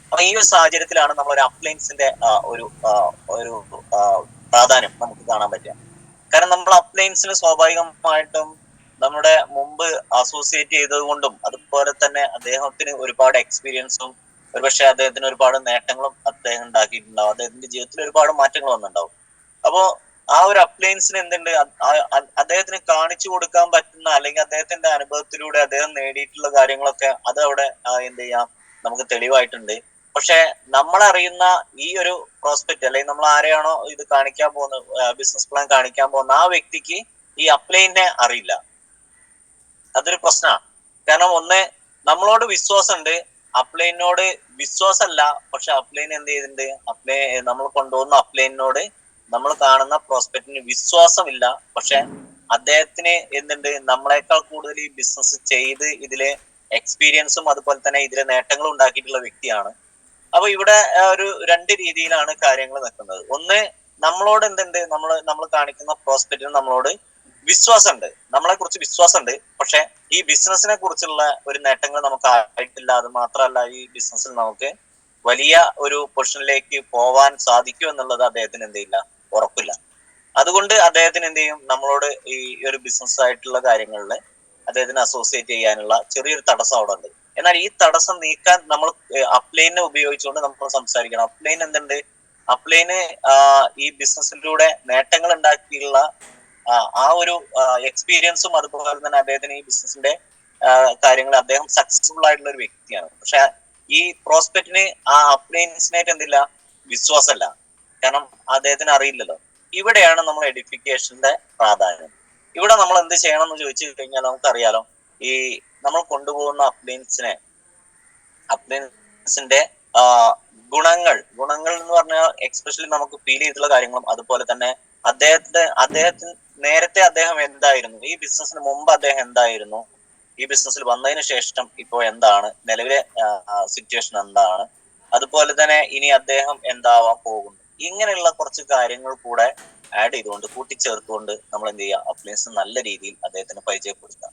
അപ്പൊ ഈ ഒരു സാഹചര്യത്തിലാണ് നമ്മൾ ഒരു അപ്ലയൻസിന്റെ ഒരു പ്രാധാന്യം നമുക്ക് കാണാൻ പറ്റുക. കാരണം നമ്മൾ അപ്ലയൻസിന് സ്വാഭാവികമായിട്ടും നമ്മുടെ മുമ്പ് അസോസിയേറ്റ് ചെയ്തത് കൊണ്ടും അതുപോലെ തന്നെ അദ്ദേഹത്തിന് ഒരുപാട് എക്സ്പീരിയൻസും ഒരുപക്ഷെ അദ്ദേഹത്തിന് ഒരുപാട് നേട്ടങ്ങളും അദ്ദേഹം ഉണ്ടാക്കിയിട്ടുണ്ടാവും, അദ്ദേഹത്തിന്റെ ജീവിതത്തിൽ ഒരുപാട് മാറ്റങ്ങൾ വന്നിട്ടുണ്ടാവും. അപ്പോ ആ ഒരു അപ്ലയൻസിന് എന്തുണ്ട്, അദ്ദേഹത്തിന് കാണിച്ചു കൊടുക്കാൻ പറ്റുന്ന, അല്ലെങ്കിൽ അദ്ദേഹത്തിന്റെ അനുഭവത്തിലൂടെ അദ്ദേഹം നേടിയിട്ടുള്ള കാര്യങ്ങളൊക്കെ അത് അവിടെ എന്ത് ചെയ്യാം, നമുക്ക് തെളിവായിട്ടുണ്ട്. പക്ഷെ നമ്മളറിയുന്ന ഈ ഒരു പ്രോസ്പെക്റ്റ്, അല്ലെങ്കിൽ നമ്മൾ ആരെയാണോ ഇത് കാണിക്കാൻ പോകുന്ന, ബിസിനസ് പ്ലാൻ കാണിക്കാൻ പോകുന്ന ആ വ്യക്തിക്ക് ഈ അപ്ലൈനെ അറിയില്ല. അതൊരു പ്രശ്നമാണ്. കാരണം ഒന്ന്, നമ്മളോട് വിശ്വാസമുണ്ട്, അപ്ലൈനോട് വിശ്വാസമല്ല. പക്ഷെ അപ്ലൈൻ എന്ത് ചെയ്തിട്ടുണ്ട്, നമ്മൾ കൊണ്ടുപോകുന്ന അപ്ലൈനോട് നമ്മൾ കാണുന്ന പ്രോസ്പെക്റ്റിന് വിശ്വാസമില്ല. പക്ഷെ അദ്ദേഹത്തിന് എന്തുണ്ട്, നമ്മളെക്കാൾ കൂടുതൽ ഈ ബിസിനസ് ചെയ്ത് ഇതിലെ എക്സ്പീരിയൻസും അതുപോലെ തന്നെ ഇതിലെ നേട്ടങ്ങളും ഉണ്ടാക്കിയിട്ടുള്ള വ്യക്തിയാണ്. അപ്പൊ ഇവിടെ ഒരു രണ്ട് രീതിയിലാണ് കാര്യങ്ങൾ നിൽക്കുന്നത്. ഒന്ന്, നമ്മളോട് എന്തുണ്ട്, നമ്മൾ കാണിക്കുന്ന പ്രോസ്പെക്റ്റിന് നമ്മളോട് വിശ്വാസമുണ്ട്, നമ്മളെ കുറിച്ച് വിശ്വാസമുണ്ട്. പക്ഷെ ഈ ബിസിനസിനെ കുറിച്ചുള്ള ഒരു നേട്ടങ്ങൾ നമുക്ക് ആയിട്ടില്ല. അത് മാത്രമല്ല, ഈ ബിസിനസ്സിൽ നമുക്ക് വലിയ ഒരു പൊസിഷനിലേക്ക് പോവാൻ സാധിക്കും എന്നുള്ളത് അദ്ദേഹത്തിന് എന്ത് ചെയ്യില്ല, ഉറപ്പില്ല. അതുകൊണ്ട് അദ്ദേഹത്തിന് എന്ത് ചെയ്യും, നമ്മളോട് ഈ ഒരു ബിസിനസ് ആയിട്ടുള്ള കാര്യങ്ങളിൽ അദ്ദേഹത്തിന് അസോസിയേറ്റ് ചെയ്യാനുള്ള ചെറിയൊരു തടസ്സം അവിടെ ഉണ്ട്. എന്നാൽ ഈ തടസ്സം നീക്കാൻ നമ്മൾ അപ്ലൈനെ ഉപയോഗിച്ചുകൊണ്ട് നമ്മൾ സംസാരിക്കണം. അപ്ലൈൻ എന്തുണ്ട്? അപ്ലൈന് ഈ ബിസിനസ്സിലൂടെ നേട്ടങ്ങൾ ഉണ്ടാക്കിയുള്ള ആ ഒരു എക്സ്പീരിയൻസും അതുപോലെ തന്നെ അദ്ദേഹത്തിന് ഈ ബിസിനസിന്റെ കാര്യങ്ങൾ അദ്ദേഹം സക്സസ്ഫുൾ ആയിട്ടുള്ള ഒരു വ്യക്തിയാണ്. പക്ഷെ ഈ പ്രോസ്പെക്റ്റിന് ആ അപ്ലൈൻസിനായിട്ട് എന്തില്ല, വിശ്വാസമല്ല. കാരണം അദ്ദേഹത്തിന് അറിയില്ലല്ലോ. ഇവിടെയാണ് നമ്മൾ എഡിഫിക്കേഷന്റെ പ്രാധാന്യം. ഇവിടെ നമ്മൾ എന്ത് ചെയ്യണം എന്ന് ചോദിച്ചു കഴിഞ്ഞാൽ നമുക്കറിയാലോ, ഈ നമ്മൾ കൊണ്ടുപോകുന്ന അപ്ലയൻസിന്റെ ഗുണങ്ങൾ എന്ന് പറഞ്ഞാൽ എക്സ്പെഷ്യലി നമുക്ക് ഫീൽ ചെയ്തിട്ടുള്ള കാര്യങ്ങളും അതുപോലെ തന്നെ അദ്ദേഹത്തിന് നേരത്തെ അദ്ദേഹം എന്തായിരുന്നു, ഈ ബിസിനസ്സിന് മുമ്പ് അദ്ദേഹം എന്തായിരുന്നു, ഈ ബിസിനസ്സിൽ വന്നതിന് ശേഷം ഇപ്പോൾ എന്താണ്, നിലവിലെ സിറ്റുവേഷൻ എന്താണ്, അതുപോലെ തന്നെ ഇനി അദ്ദേഹം എന്താവാൻ പോകുന്നു, ഇങ്ങനെയുള്ള കുറച്ച് കാര്യങ്ങൾ കൂടെ ആഡ് ചെയ്തുകൊണ്ട് കൂട്ടിച്ചേർത്തുകൊണ്ട് നമ്മൾ എന്ത് ചെയ്യുക, അപ്ലയൻസ് നല്ല രീതിയിൽ അദ്ദേഹത്തിന് പരിചയപ്പെടുത്തുക.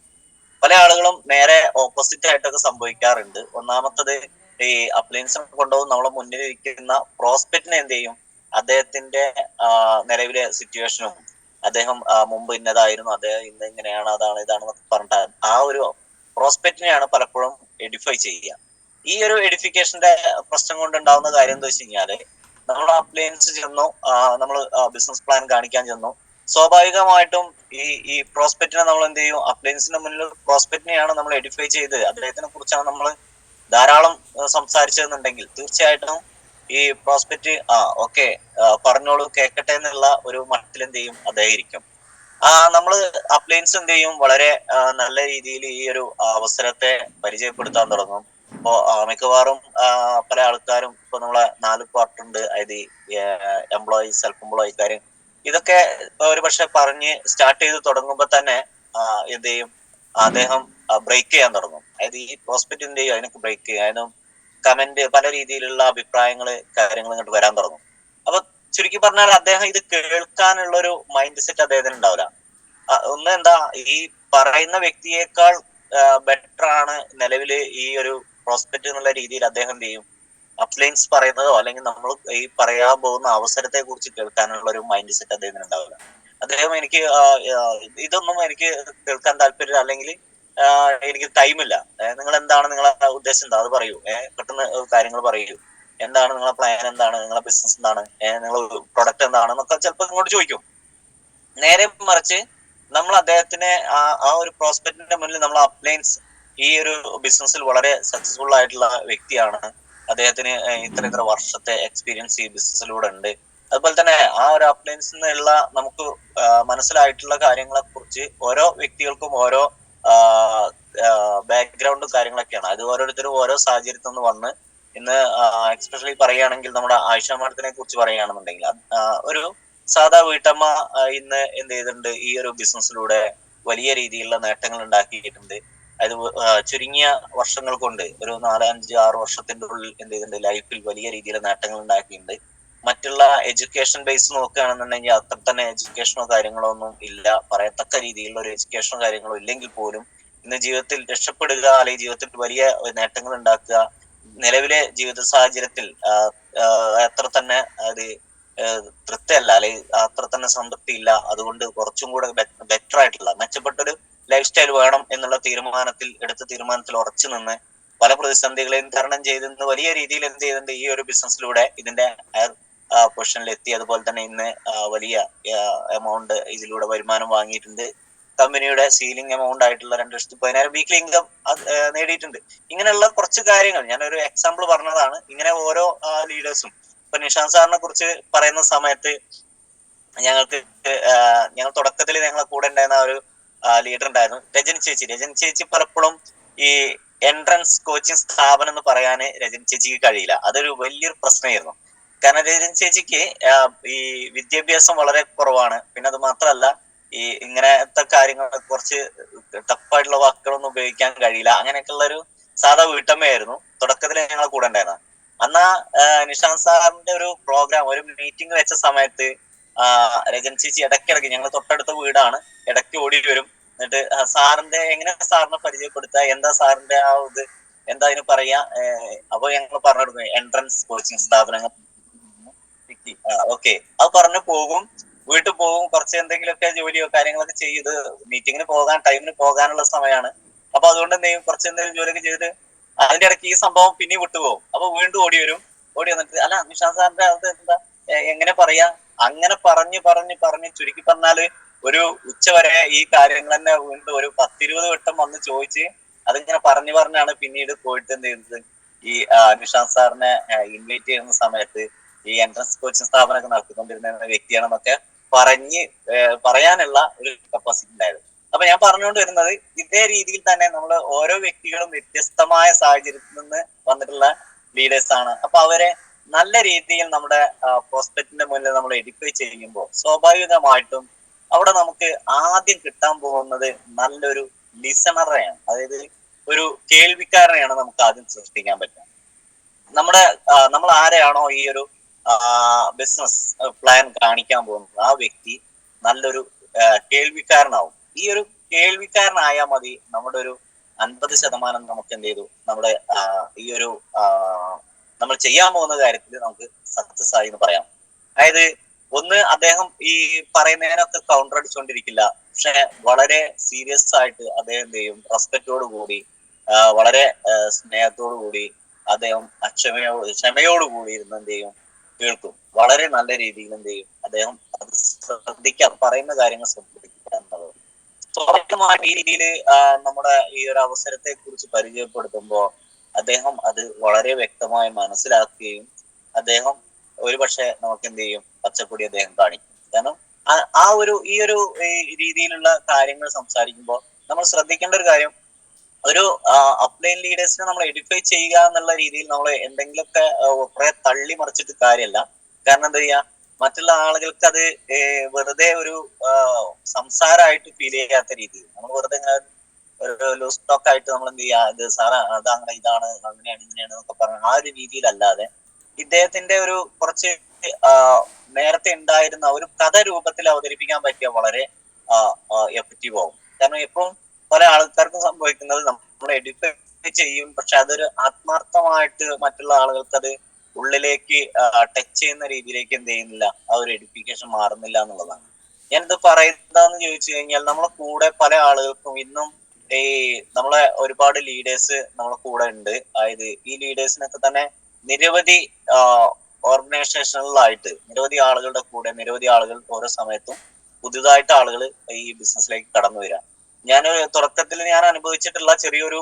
പല ആളുകളും നേരെ ഓപ്പോസിറ്റ് ആയിട്ടൊക്കെ സംഭവിക്കാറുണ്ട്. ഒന്നാമത്തത്, ഈ അപ്ലയൻസ് കൊണ്ടുപോകും നമ്മളെ മുന്നിലിരിക്കുന്ന പ്രോസ്പെക്റ്റിനെ എന്ത് ചെയ്യും, അദ്ദേഹത്തിന്റെ നിലവിലെ സിറ്റുവേഷനും അദ്ദേഹം മുമ്പ് ഇന്നതായിരുന്നു, അദ്ദേഹം ഇന്ന് ഇങ്ങനെയാണ്, അതാണ് ഇതാണെന്നൊക്കെ പറഞ്ഞിട്ട് ആ ഒരു പ്രോസ്പെക്റ്റിനെയാണ് പലപ്പോഴും എഡിഫൈ ചെയ്യുക. ഈ ഒരു എഡിഫിക്കേഷന്റെ പ്രശ്നം കൊണ്ടുണ്ടാവുന്ന കാര്യം എന്താ വെച്ച് കഴിഞ്ഞാല്, നമ്മൾ അപ്ലയൻസ് ചെന്നു, നമ്മൾ ബിസിനസ് പ്ലാൻ കാണിക്കാൻ ചെന്നു, സ്വാഭാവികമായിട്ടും ഈ പ്രോസ്പെക്റ്റിനെ നമ്മൾ എന്ത് ചെയ്യും, അപ്ലയൻസിന്റെ മുന്നിൽ പ്രോസ്പെക്റ്റിനെയാണ് നമ്മൾ എഡിഫൈ ചെയ്ത് അദ്ദേഹത്തിനെ കുറിച്ചാണ് നമ്മൾ ധാരാളം സംസാരിച്ചതെന്നുണ്ടെങ്കിൽ തീർച്ചയായിട്ടും ഈ പ്രോസ്പെക്റ്റ് ഓക്കെ പറഞ്ഞോളൂ കേൾക്കട്ടെ എന്നുള്ള ഒരു മട്ടിൽ എന്ത് ചെയ്യും, അദ്ദേഹം ഇരിക്കും. നമ്മള് അപ്ലയൻസ് എന്ത് ചെയ്യും, വളരെ നല്ല രീതിയിൽ ഈ ഒരു അവസരത്തെ പരിചയപ്പെടുത്താൻ തുടങ്ങും. ഇപ്പോ മിക്കവാറും പല ആൾക്കാരും ഇപ്പൊ നമ്മളെ 4 ക്വാർട്ടർ ഉണ്ട്, അതായത് എംപ്ലോയി, സെൽഫ് എംപ്ലോയിക്കാര്, ഇതൊക്കെ ഒരു പക്ഷെ പറഞ്ഞ് സ്റ്റാർട്ട് ചെയ്ത് തുടങ്ങുമ്പോ തന്നെ എന്ത് ചെയ്യും, അദ്ദേഹം ബ്രേക്ക് ചെയ്യാൻ തുടങ്ങും. അതായത് ഈ പ്രോസ്പെക്റ്റ് എന്ത് ചെയ്യും, അതിനൊക്കെ ബ്രേക്ക് ചെയ്യും. അതിനും കമന്റ്, പല രീതിയിലുള്ള അഭിപ്രായങ്ങള്, കാര്യങ്ങൾ ഇങ്ങോട്ട് വരാൻ തുടങ്ങും. അപ്പൊ ചുരുക്കി പറഞ്ഞാൽ അദ്ദേഹം ഇത് കേൾക്കാനുള്ള ഒരു മൈൻഡ് സെറ്റ് അദ്ദേഹത്തിന് ഉണ്ടാവില്ല. ഒന്ന് എന്താ, ഈ പറയുന്ന വ്യക്തിയേക്കാൾ ബെറ്റർ ആണ് നിലവില് ഈ ഒരു പ്രോസ്പെക്റ്റ് എന്നുള്ള രീതിയിൽ അദ്ദേഹം എന്ത് ചെയ്യും, അപ്ലയൻസ് പറയുന്നതോ അല്ലെങ്കിൽ നമ്മൾ ഈ പറയാൻ പോകുന്ന അവസരത്തെ കുറിച്ച് കേൾക്കാനുള്ള ഒരു മൈൻഡ് സെറ്റ് അദ്ദേഹത്തിന് ഉണ്ടാവില്ല. അദ്ദേഹം എനിക്ക് ഇതൊന്നും എനിക്ക് കേൾക്കാൻ താല്പര്യമില്ല, അല്ലെങ്കിൽ എനിക്ക് ടൈമില്ല, നിങ്ങൾ എന്താണ്, നിങ്ങളെ ഉദ്ദേശം എന്താ, അത് പറയൂ, പെട്ടെന്ന് കാര്യങ്ങൾ പറയൂ, എന്താണ് നിങ്ങളെ പ്ലാൻ, എന്താണ് നിങ്ങളെ ബിസിനസ്, എന്താണ് നിങ്ങളെ പ്രൊഡക്റ്റ് എന്താണെന്നൊക്കെ ചിലപ്പോൾ ഇങ്ങോട്ട് ചോദിക്കും. നേരെ മറിച്ച് നമ്മൾ അദ്ദേഹത്തിനെ ആ ഒരു പ്രോസ്പെക്റ്റിന്റെ മുന്നിൽ നമ്മൾ അപ്ലയൻസ് ഈ ഒരു ബിസിനസ്സിൽ വളരെ സക്സസ്ഫുൾ ആയിട്ടുള്ള വ്യക്തിയാണ്, അദ്ദേഹത്തിന് ഇത്ര വർഷത്തെ എക്സ്പീരിയൻസ് ഈ ബിസിനസ്സിലൂടെ ഉണ്ട്, അതുപോലെ തന്നെ ആ ഒരു അപ്ലയൻസിൽ നിന്നുള്ള നമുക്ക് മനസ്സിലായിട്ടുള്ള കാര്യങ്ങളെ കുറിച്ച് ഓരോ വ്യക്തികൾക്കും ഓരോ ബാക്ക്ഗ്രൗണ്ടും കാര്യങ്ങളൊക്കെയാണ്. അത് ഓരോരുത്തരും ഓരോ സാഹചര്യത്തിൽ നിന്ന് വന്ന്, ഇന്ന് എക്സ്പെഷ്യലി പറയുകയാണെങ്കിൽ നമ്മുടെ ആയിഷ മാഡത്തിനെ കുറിച്ച് പറയുകയാണെന്നുണ്ടെങ്കിൽ, ഒരു സാധാ വീട്ടമ്മ ഇന്ന് എന്ത് ചെയ്തിട്ടുണ്ട്, ഈ ഒരു ബിസിനസ്സിലൂടെ വലിയ രീതിയിലുള്ള നേട്ടങ്ങൾ ഉണ്ടാക്കിയിട്ടുണ്ട്. അത് ചുരുങ്ങിയ വർഷങ്ങൾ കൊണ്ട്, ഒരു 4, 5, 6 വർഷത്തിന്റെ ഉള്ളിൽ എന്ത് ചെയ്തിട്ടുണ്ട്, ലൈഫിൽ വലിയ രീതിയിലുള്ള നേട്ടങ്ങൾ ഉണ്ടാക്കിയിട്ടുണ്ട്. മറ്റുള്ള എഡ്യൂക്കേഷൻ ബേസ് നോക്കുകയാണെന്നുണ്ടെങ്കിൽ അത്ര തന്നെ എഡ്യൂക്കേഷനോ കാര്യങ്ങളോ ഒന്നും ഇല്ല, പറയത്തക്ക രീതിയിലുള്ള ഒരു എഡ്യൂക്കേഷനോ കാര്യങ്ങളോ ഇല്ലെങ്കിൽ പോലും ഇന്ന് ജീവിതത്തിൽ രക്ഷപ്പെടുക, അല്ലെങ്കിൽ ജീവിതത്തിൽ വലിയ നേട്ടങ്ങൾ ഉണ്ടാക്കുക, നിലവിലെ ജീവിത സാഹചര്യത്തിൽ അത്ര തന്നെ അത് തൃപ്തിയല്ല, അല്ലെങ്കിൽ അത്ര തന്നെ സംതൃപ്തി ഇല്ല, അതുകൊണ്ട് കുറച്ചും കൂടെ ബെറ്റർ ആയിട്ടുള്ള മെച്ചപ്പെട്ടൊരു ലൈഫ് സ്റ്റൈൽ വേണം എന്നുള്ള എടുത്ത തീരുമാനത്തിൽ ഉറച്ചു നിന്ന് പല പ്രതിസന്ധികളെയും തരണം ചെയ്ത് വലിയ രീതിയിൽ എന്ത് ചെയ്തിട്ടുണ്ട്, ഈ ഒരു ബിസിനസ്സിലൂടെ ഇതിന്റെ ഹയർ പൊസിഷനിൽ എത്തി. അതുപോലെ തന്നെ ഇന്ന് വലിയ എമൗണ്ട് ഇതിലൂടെ വരുമാനം വാങ്ങിയിട്ടുണ്ട്. കമ്പനിയുടെ സീലിംഗ് എമൗണ്ട് ആയിട്ടുള്ള 2,10,000 വീക്ക്ലി ഇൻകം നേടിയിട്ടുണ്ട്. ഇങ്ങനെയുള്ള കുറച്ച് കാര്യങ്ങൾ ഞാനൊരു എക്സാമ്പിൾ പറഞ്ഞതാണ്. ഇങ്ങനെ ഓരോ ലീഡേഴ്സും, ഇപ്പൊ നിഷാന്ത് സാറിനെ കുറിച്ച് പറയുന്ന സമയത്ത് ഞങ്ങൾ തുടക്കത്തിൽ ഞങ്ങളെ കൂടെ ഉണ്ടായിരുന്ന ഒരു ലീഡർ ഉണ്ടായിരുന്നു, രജനി ചേച്ചി. പലപ്പോഴും ഈ എൻട്രൻസ് കോച്ചിങ് സ്ഥാപനം എന്ന് പറയാന് രജനി ചേച്ചിക്ക് കഴിയില്ല. അതൊരു വലിയൊരു പ്രശ്നമായിരുന്നു. കാരണം രജനി ചേച്ചിക്ക് ഈ വിദ്യാഭ്യാസം വളരെ കുറവാണ്. പിന്നെ അത് മാത്രമല്ല, ഈ ഇങ്ങനത്തെ കാര്യങ്ങൾ കുറച്ച് ടഫായിട്ടുള്ള വാക്കുകളൊന്നും ഉപയോഗിക്കാൻ കഴിയില്ല. അങ്ങനെയൊക്കെയുള്ള ഒരു സാധാ വീട്ടമ്മയായിരുന്നു തുടക്കത്തിൽ ഞങ്ങളെ കൂടെ ഉണ്ടായിരുന്നത്. അന്നാ നിഷാന്ത് സാറിന്റെ ഒരു പ്രോഗ്രാം, ഒരു മീറ്റിംഗ് വെച്ച സമയത്ത് രജനി ചേച്ചി ഇടയ്ക്കിടയ്ക്ക്, ഞങ്ങൾ തൊട്ടടുത്ത വീടാണ്, ഇടയ്ക്ക് ഓടി വരും. എന്നിട്ട് സാറിന്റെ എങ്ങനെ സാറിനെ പരിചയപ്പെടുത്തുക, എന്താ സാറിന്റെ ആ ഇത്, എന്താ അതിന് പറയാ, അപ്പൊ ഞങ്ങൾ പറഞ്ഞു കൊടുക്കും എൻട്രൻസ് കോച്ചിങ് സ്ഥാപനങ്ങൾ. ഓക്കെ, അത് പറഞ്ഞു പോകും, വീട്ടിൽ പോകും, കുറച്ച് എന്തെങ്കിലുമൊക്കെ ജോലിയോ കാര്യങ്ങളൊക്കെ ചെയ്ത്, മീറ്റിങ്ങിന് പോകാൻ ടൈമിന് പോകാനുള്ള സമയമാണ്. അപ്പൊ അതുകൊണ്ട് എന്തെങ്കിലും കുറച്ച് എന്തെങ്കിലും ജോലിയൊക്കെ ചെയ്ത് അതിന്റെ ഇടയ്ക്ക് ഈ സംഭവം പിന്നെ വിട്ടുപോകും. അപ്പൊ വീണ്ടും ഓടി വരും. ഓടി വന്നിട്ട് അല്ല നിഷാന്ത് സാറിന്റെ അത് എന്താ എങ്ങനെ പറയാ, അങ്ങനെ പറഞ്ഞ് ചുരുക്കി പറഞ്ഞാല് ഒരു ഉച്ച വരെ ഈ കാര്യങ്ങൾ തന്നെ വീണ്ടും ഒരു 10-20 വട്ടം വന്ന് ചോദിച്ച് അതിങ്ങനെ പറഞ്ഞാണ് പിന്നീട് പോയിട്ട് എന്ത് ചെയ്യുന്നത്, ഈ നിഷാന്ത് സാറിനെ ഇൻവൈറ്റ് ചെയ്യുന്ന സമയത്ത് ഈ എൻട്രൻസ് കോച്ചിങ് സ്ഥാപനമൊക്കെ നടത്തിക്കൊണ്ടിരുന്ന വ്യക്തിയാണെന്നൊക്കെ പറയാനുള്ള ഒരു കപ്പാസിറ്റി ഉണ്ടായത്. അപ്പൊ ഞാൻ പറഞ്ഞുകൊണ്ട് വരുന്നത് ഇതേ രീതിയിൽ തന്നെ നമ്മൾ ഓരോ വ്യക്തികളും വ്യത്യസ്തമായ സാഹചര്യത്തിൽ നിന്ന് വന്നിട്ടുള്ള ലീഡേഴ്സ് ആണ്. അപ്പൊ അവരെ നല്ല രീതിയിൽ നമ്മുടെ പ്രോസ്പെക്റ്റിന്റെ മുന്നിൽ നമ്മൾ എഡിഫൈ ചെയ്യുമ്പോൾ സ്വാഭാവികമായിട്ടും അവിടെ നമുക്ക് ആദ്യം കിട്ടാൻ പോകുന്നത് നല്ലൊരു ലിസണറെയാണ്, അതായത് ഒരു കേൾവിക്കാരനെയാണ് നമുക്ക് ആദ്യം സൃഷ്ടിക്കാൻ പറ്റുക. നമ്മൾ ആരെയാണോ ഈ ഒരു ബിസിനസ് പ്ലാൻ കാണിക്കാൻ പോകുന്നത് ആ വ്യക്തി നല്ലൊരു കേൾവിക്കാരനാവും. ഈ ഒരു കേൾവിക്കാരനായാൽ മതി നമ്മുടെ ഒരു 50% നമുക്ക് എന്ത് ചെയ്തു, നമ്മുടെ ഈ ഒരു നമ്മൾ ചെയ്യാൻ പോകുന്ന കാര്യത്തിൽ നമുക്ക് സക്സസ് ആയി എന്ന് പറയാം. അതായത് ഒന്ന്, അദ്ദേഹം ഈ പറയുന്നതിനൊക്കെ കൗണ്ടർ അടിച്ചുകൊണ്ടിരിക്കില്ല, പക്ഷെ വളരെ സീരിയസ് ആയിട്ട് അദ്ദേഹം എന്ത് ചെയ്യും, റെസ്പെക്റ്റോട് കൂടി വളരെ സ്നേഹത്തോടു കൂടി അദ്ദേഹം ക്ഷമയോട് കൂടി ഇരുന്ന് എന്ത് ചെയ്യും, കേൾക്കും. വളരെ നല്ല രീതിയിൽ എന്ത് ചെയ്യും, അദ്ദേഹം അത് ശ്രദ്ധിക്കാൻ, പറയുന്ന കാര്യങ്ങൾ ശ്രദ്ധിക്കുക എന്നുള്ളത്. സ്വാഭാവികമായ ഈ രീതിയിൽ നമ്മുടെ ഈ ഒരു അവസരത്തെ കുറിച്ച് പരിചയപ്പെടുത്തുമ്പോൾ അദ്ദേഹം അത് വളരെ വ്യക്തമായി മനസ്സിലാക്കുകയും അദ്ദേഹം ഒരുപക്ഷെ നമുക്ക് എന്ത് ചെയ്യും, പച്ചപ്പൊടി അദ്ദേഹം കാണിക്കും. കാരണം ഈ ഒരു രീതിയിലുള്ള കാര്യങ്ങൾ സംസാരിക്കുമ്പോൾ നമ്മൾ ശ്രദ്ധിക്കേണ്ട ഒരു കാര്യം, ഒരു അപ്ലൈൻ ലീഡേഴ്സിനെ നമ്മൾ എഡിഫൈ ചെയ്യുക എന്നുള്ള രീതിയിൽ നമ്മൾ എന്തെങ്കിലുമൊക്കെ കുറെ തള്ളി മറിച്ചിട്ട് കാര്യമല്ല. കാരണം എന്താ ചെയ്യാ, മറ്റുള്ള ആളുകൾക്ക് അത് വെറുതെ ഒരു സംസാരമായിട്ട് ഫീൽ ചെയ്യാത്ത രീതിയിൽ നമ്മൾ വെറുതെ ഒരു ലൂസ് ടോക്ക് ആയിട്ട് നമ്മൾ എന്ത് ചെയ്യാ, ഇത് സാറാ അതങ്ങനെ ഇതാണ് അങ്ങനെയാണ് ഇങ്ങനെയാണ് എന്നൊക്കെ പറഞ്ഞ ആ ഒരു രീതിയിലല്ലാതെ ഇദ്ദേഹത്തിന്റെ ഒരു കുറച്ച് നേരത്തെ ഉണ്ടായിരുന്ന ഒരു കഥ രൂപത്തിൽ അവതരിപ്പിക്കാൻ പറ്റിയ വളരെ എഫക്റ്റീവ് ആവും. കാരണം എപ്പോഴും പല ആൾക്കാർക്കും സംഭവിക്കുന്നത് നമ്മൾ എഡിഫൈ ചെയ്യും, പക്ഷെ അതൊരു ആത്മാർത്ഥമായിട്ട് മറ്റുള്ള ആളുകൾക്ക് അത് ഉള്ളിലേക്ക് ടച്ച് ചെയ്യുന്ന രീതിയിലേക്ക് എന്ത് ചെയ്യുന്നില്ല, ആ ഒരു എഡിഫിക്കേഷൻ മാറുന്നില്ല എന്നുള്ളതാണ്. ഞാനിത് പറയുന്നതെന്ന് ചോദിച്ചു കഴിഞ്ഞാൽ നമ്മളെ കൂടെ പല ആളുകൾക്കും ഇന്നും ഈ നമ്മളെ ഒരുപാട് ലീഡേഴ്സ് നമ്മളെ കൂടെ ഉണ്ട്. അതായത് ഈ ലീഡേഴ്സിനൊക്കെ തന്നെ നിരവധി ഓർഗനൈസേഷനുകളായിട്ട് നിരവധി ആളുകളുടെ കൂടെ നിരവധി ആളുകൾ ഓരോ സമയത്തും പുതുതായിട്ട് ആളുകൾ ഈ ബിസിനസ്സിലേക്ക് കടന്നു വരിക. ഞാൻ തുടക്കത്തിൽ ഞാൻ അനുഭവിച്ചിട്ടുള്ള ചെറിയൊരു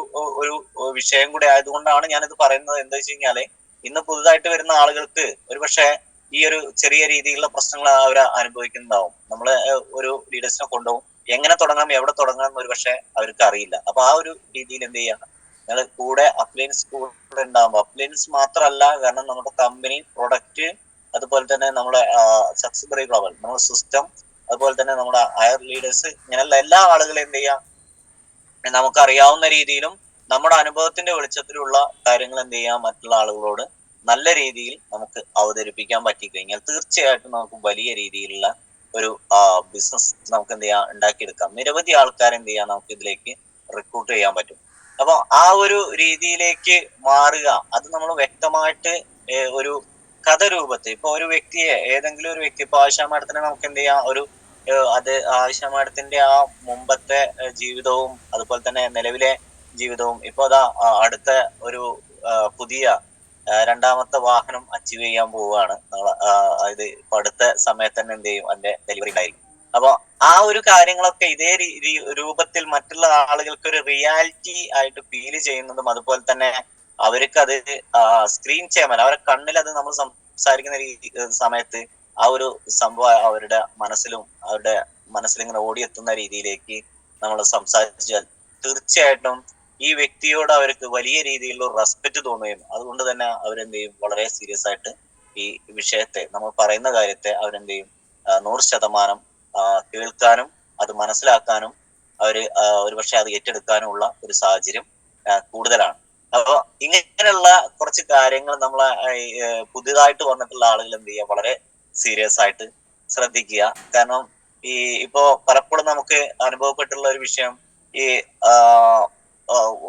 വിഷയം കൂടെ ആയതുകൊണ്ടാണ് ഞാനിത് പറയുന്നത്. എന്താ വെച്ച് കഴിഞ്ഞാല് ഇന്ന് പുതുതായിട്ട് വരുന്ന ആളുകൾക്ക് ഒരുപക്ഷെ ഈ ഒരു ചെറിയ രീതിയിലുള്ള പ്രശ്നങ്ങൾ അവർ അനുഭവിക്കുന്നുണ്ടാവും. നമ്മള് ഒരു ലീഡേഴ്സിനെ കൊണ്ടുപോകും, എങ്ങനെ തുടങ്ങണം എവിടെ തുടങ്ങണം എന്ന് ഒരുപക്ഷെ അവർക്ക് അറിയില്ല. അപ്പൊ ആ ഒരു രീതിയിൽ എന്ത് ചെയ്യണം, നിങ്ങൾ കൂടെ അപ്ലയൻസ് കൂടെ ഉണ്ടാകുമ്പോൾ അപ്ലയൻസ് മാത്രമല്ല, കാരണം നമ്മുടെ കമ്പനി പ്രൊഡക്റ്റ്, അതുപോലെ തന്നെ നമ്മുടെ സക്സസ് ലെവൽ, നമ്മുടെ സിസ്റ്റം, അതുപോലെ തന്നെ നമ്മുടെ ഹയർ ലീഡേഴ്സ്, ഇങ്ങനെയുള്ള എല്ലാ ആളുകളും എന്ത് ചെയ്യാം, നമുക്കറിയാവുന്ന രീതിയിലും നമ്മുടെ അനുഭവത്തിന്റെ വെളിച്ചത്തിലുള്ള കാര്യങ്ങൾ എന്ത് ചെയ്യാം, മറ്റുള്ള ആളുകളോട് നല്ല രീതിയിൽ നമുക്ക് അവതരിപ്പിക്കാൻ പറ്റിക്കഴിഞ്ഞാൽ തീർച്ചയായിട്ടും നമുക്ക് വലിയ രീതിയിലുള്ള ഒരു ബിസിനസ് നമുക്ക് എന്ത് ചെയ്യാം, ഉണ്ടാക്കിയെടുക്കാം. നിരവധി ആൾക്കാരെ എന്ത് ചെയ്യാം, നമുക്ക് ഇതിലേക്ക് റിക്രൂട്ട് ചെയ്യാൻ പറ്റും. അപ്പൊ ആ ഒരു രീതിയിലേക്ക് മാറുക, അത് നമ്മൾ വ്യക്തമായിട്ട് ഒരു കഥ രൂപത്തിൽ, ഇപ്പൊ ഒരു വ്യക്തിയെ, ഏതെങ്കിലും ഒരു വ്യക്തി, ഇപ്പൊ ആയിഷ മാഡത്തിനെ നമുക്ക് എന്ത് ചെയ്യാം, ഒരു അത് ആയിഷ മാഡത്തിന്റെ ആ മുമ്പത്തെ ജീവിതവും അതുപോലെ തന്നെ നിലവിലെ ജീവിതവും, ഇപ്പൊ അതാ അടുത്ത ഒരു പുതിയ രണ്ടാമത്തെ വാഹനം അച്ചീവ് ചെയ്യാൻ പോവുകയാണ്. അതായത് ഇപ്പൊ അടുത്ത സമയത്ത് തന്നെ എന്ത് ചെയ്യും, അതിന്റെ ഡെലിവറി ഉണ്ടായിരിക്കും. അപ്പൊ ആ ഒരു കാര്യങ്ങളൊക്കെ ഇതേ രൂപത്തിൽ മറ്റുള്ള ആളുകൾക്ക് ഒരു റിയാലിറ്റി ആയിട്ട് ഫീൽ ചെയ്യുന്നതും, അതുപോലെ തന്നെ അവർക്ക് അത് സ്ക്രീൻ ചെയ്യാൻ പറ്റും, അവരുടെ കണ്ണിൽ അത് നമ്മൾ സംസാരിക്കുന്ന സമയത്ത് ആ ഒരു സംഭവം അവരുടെ മനസ്സിലിങ്ങനെ ഓടിയെത്തുന്ന രീതിയിലേക്ക് നമ്മൾ സംസാരിച്ചാൽ തീർച്ചയായിട്ടും ഈ വ്യക്തിയോട് അവർക്ക് വലിയ രീതിയിലുള്ള റെസ്പെക്ട് തോന്നുകയും അതുകൊണ്ട് തന്നെ അവരെന്ത് ചെയ്യും, വളരെ സീരിയസ് ആയിട്ട് ഈ വിഷയത്തെ, നമ്മൾ പറയുന്ന കാര്യത്തെ അവരെന്ത് ചെയ്യും, 100% കേൾക്കാനും അത് മനസ്സിലാക്കാനും അവര് ഒരുപക്ഷെ അത് ഏറ്റെടുക്കാനുമുള്ള ഒരു സാഹചര്യം കൂടുതലാണ്. അപ്പൊ ഇങ്ങനെയുള്ള കുറച്ച് കാര്യങ്ങൾ നമ്മളെ പുതിയതായിട്ട് വന്നിട്ടുള്ള ആളുകൾ എന്ത് ചെയ്യുക, വളരെ സീരിയസ് ആയിട്ട് ശ്രദ്ധിക്കുക. കാരണം ഇപ്പോ പലപ്പോഴും നമുക്ക് അനുഭവപ്പെട്ടുള്ള ഒരു വിഷയം, ഈ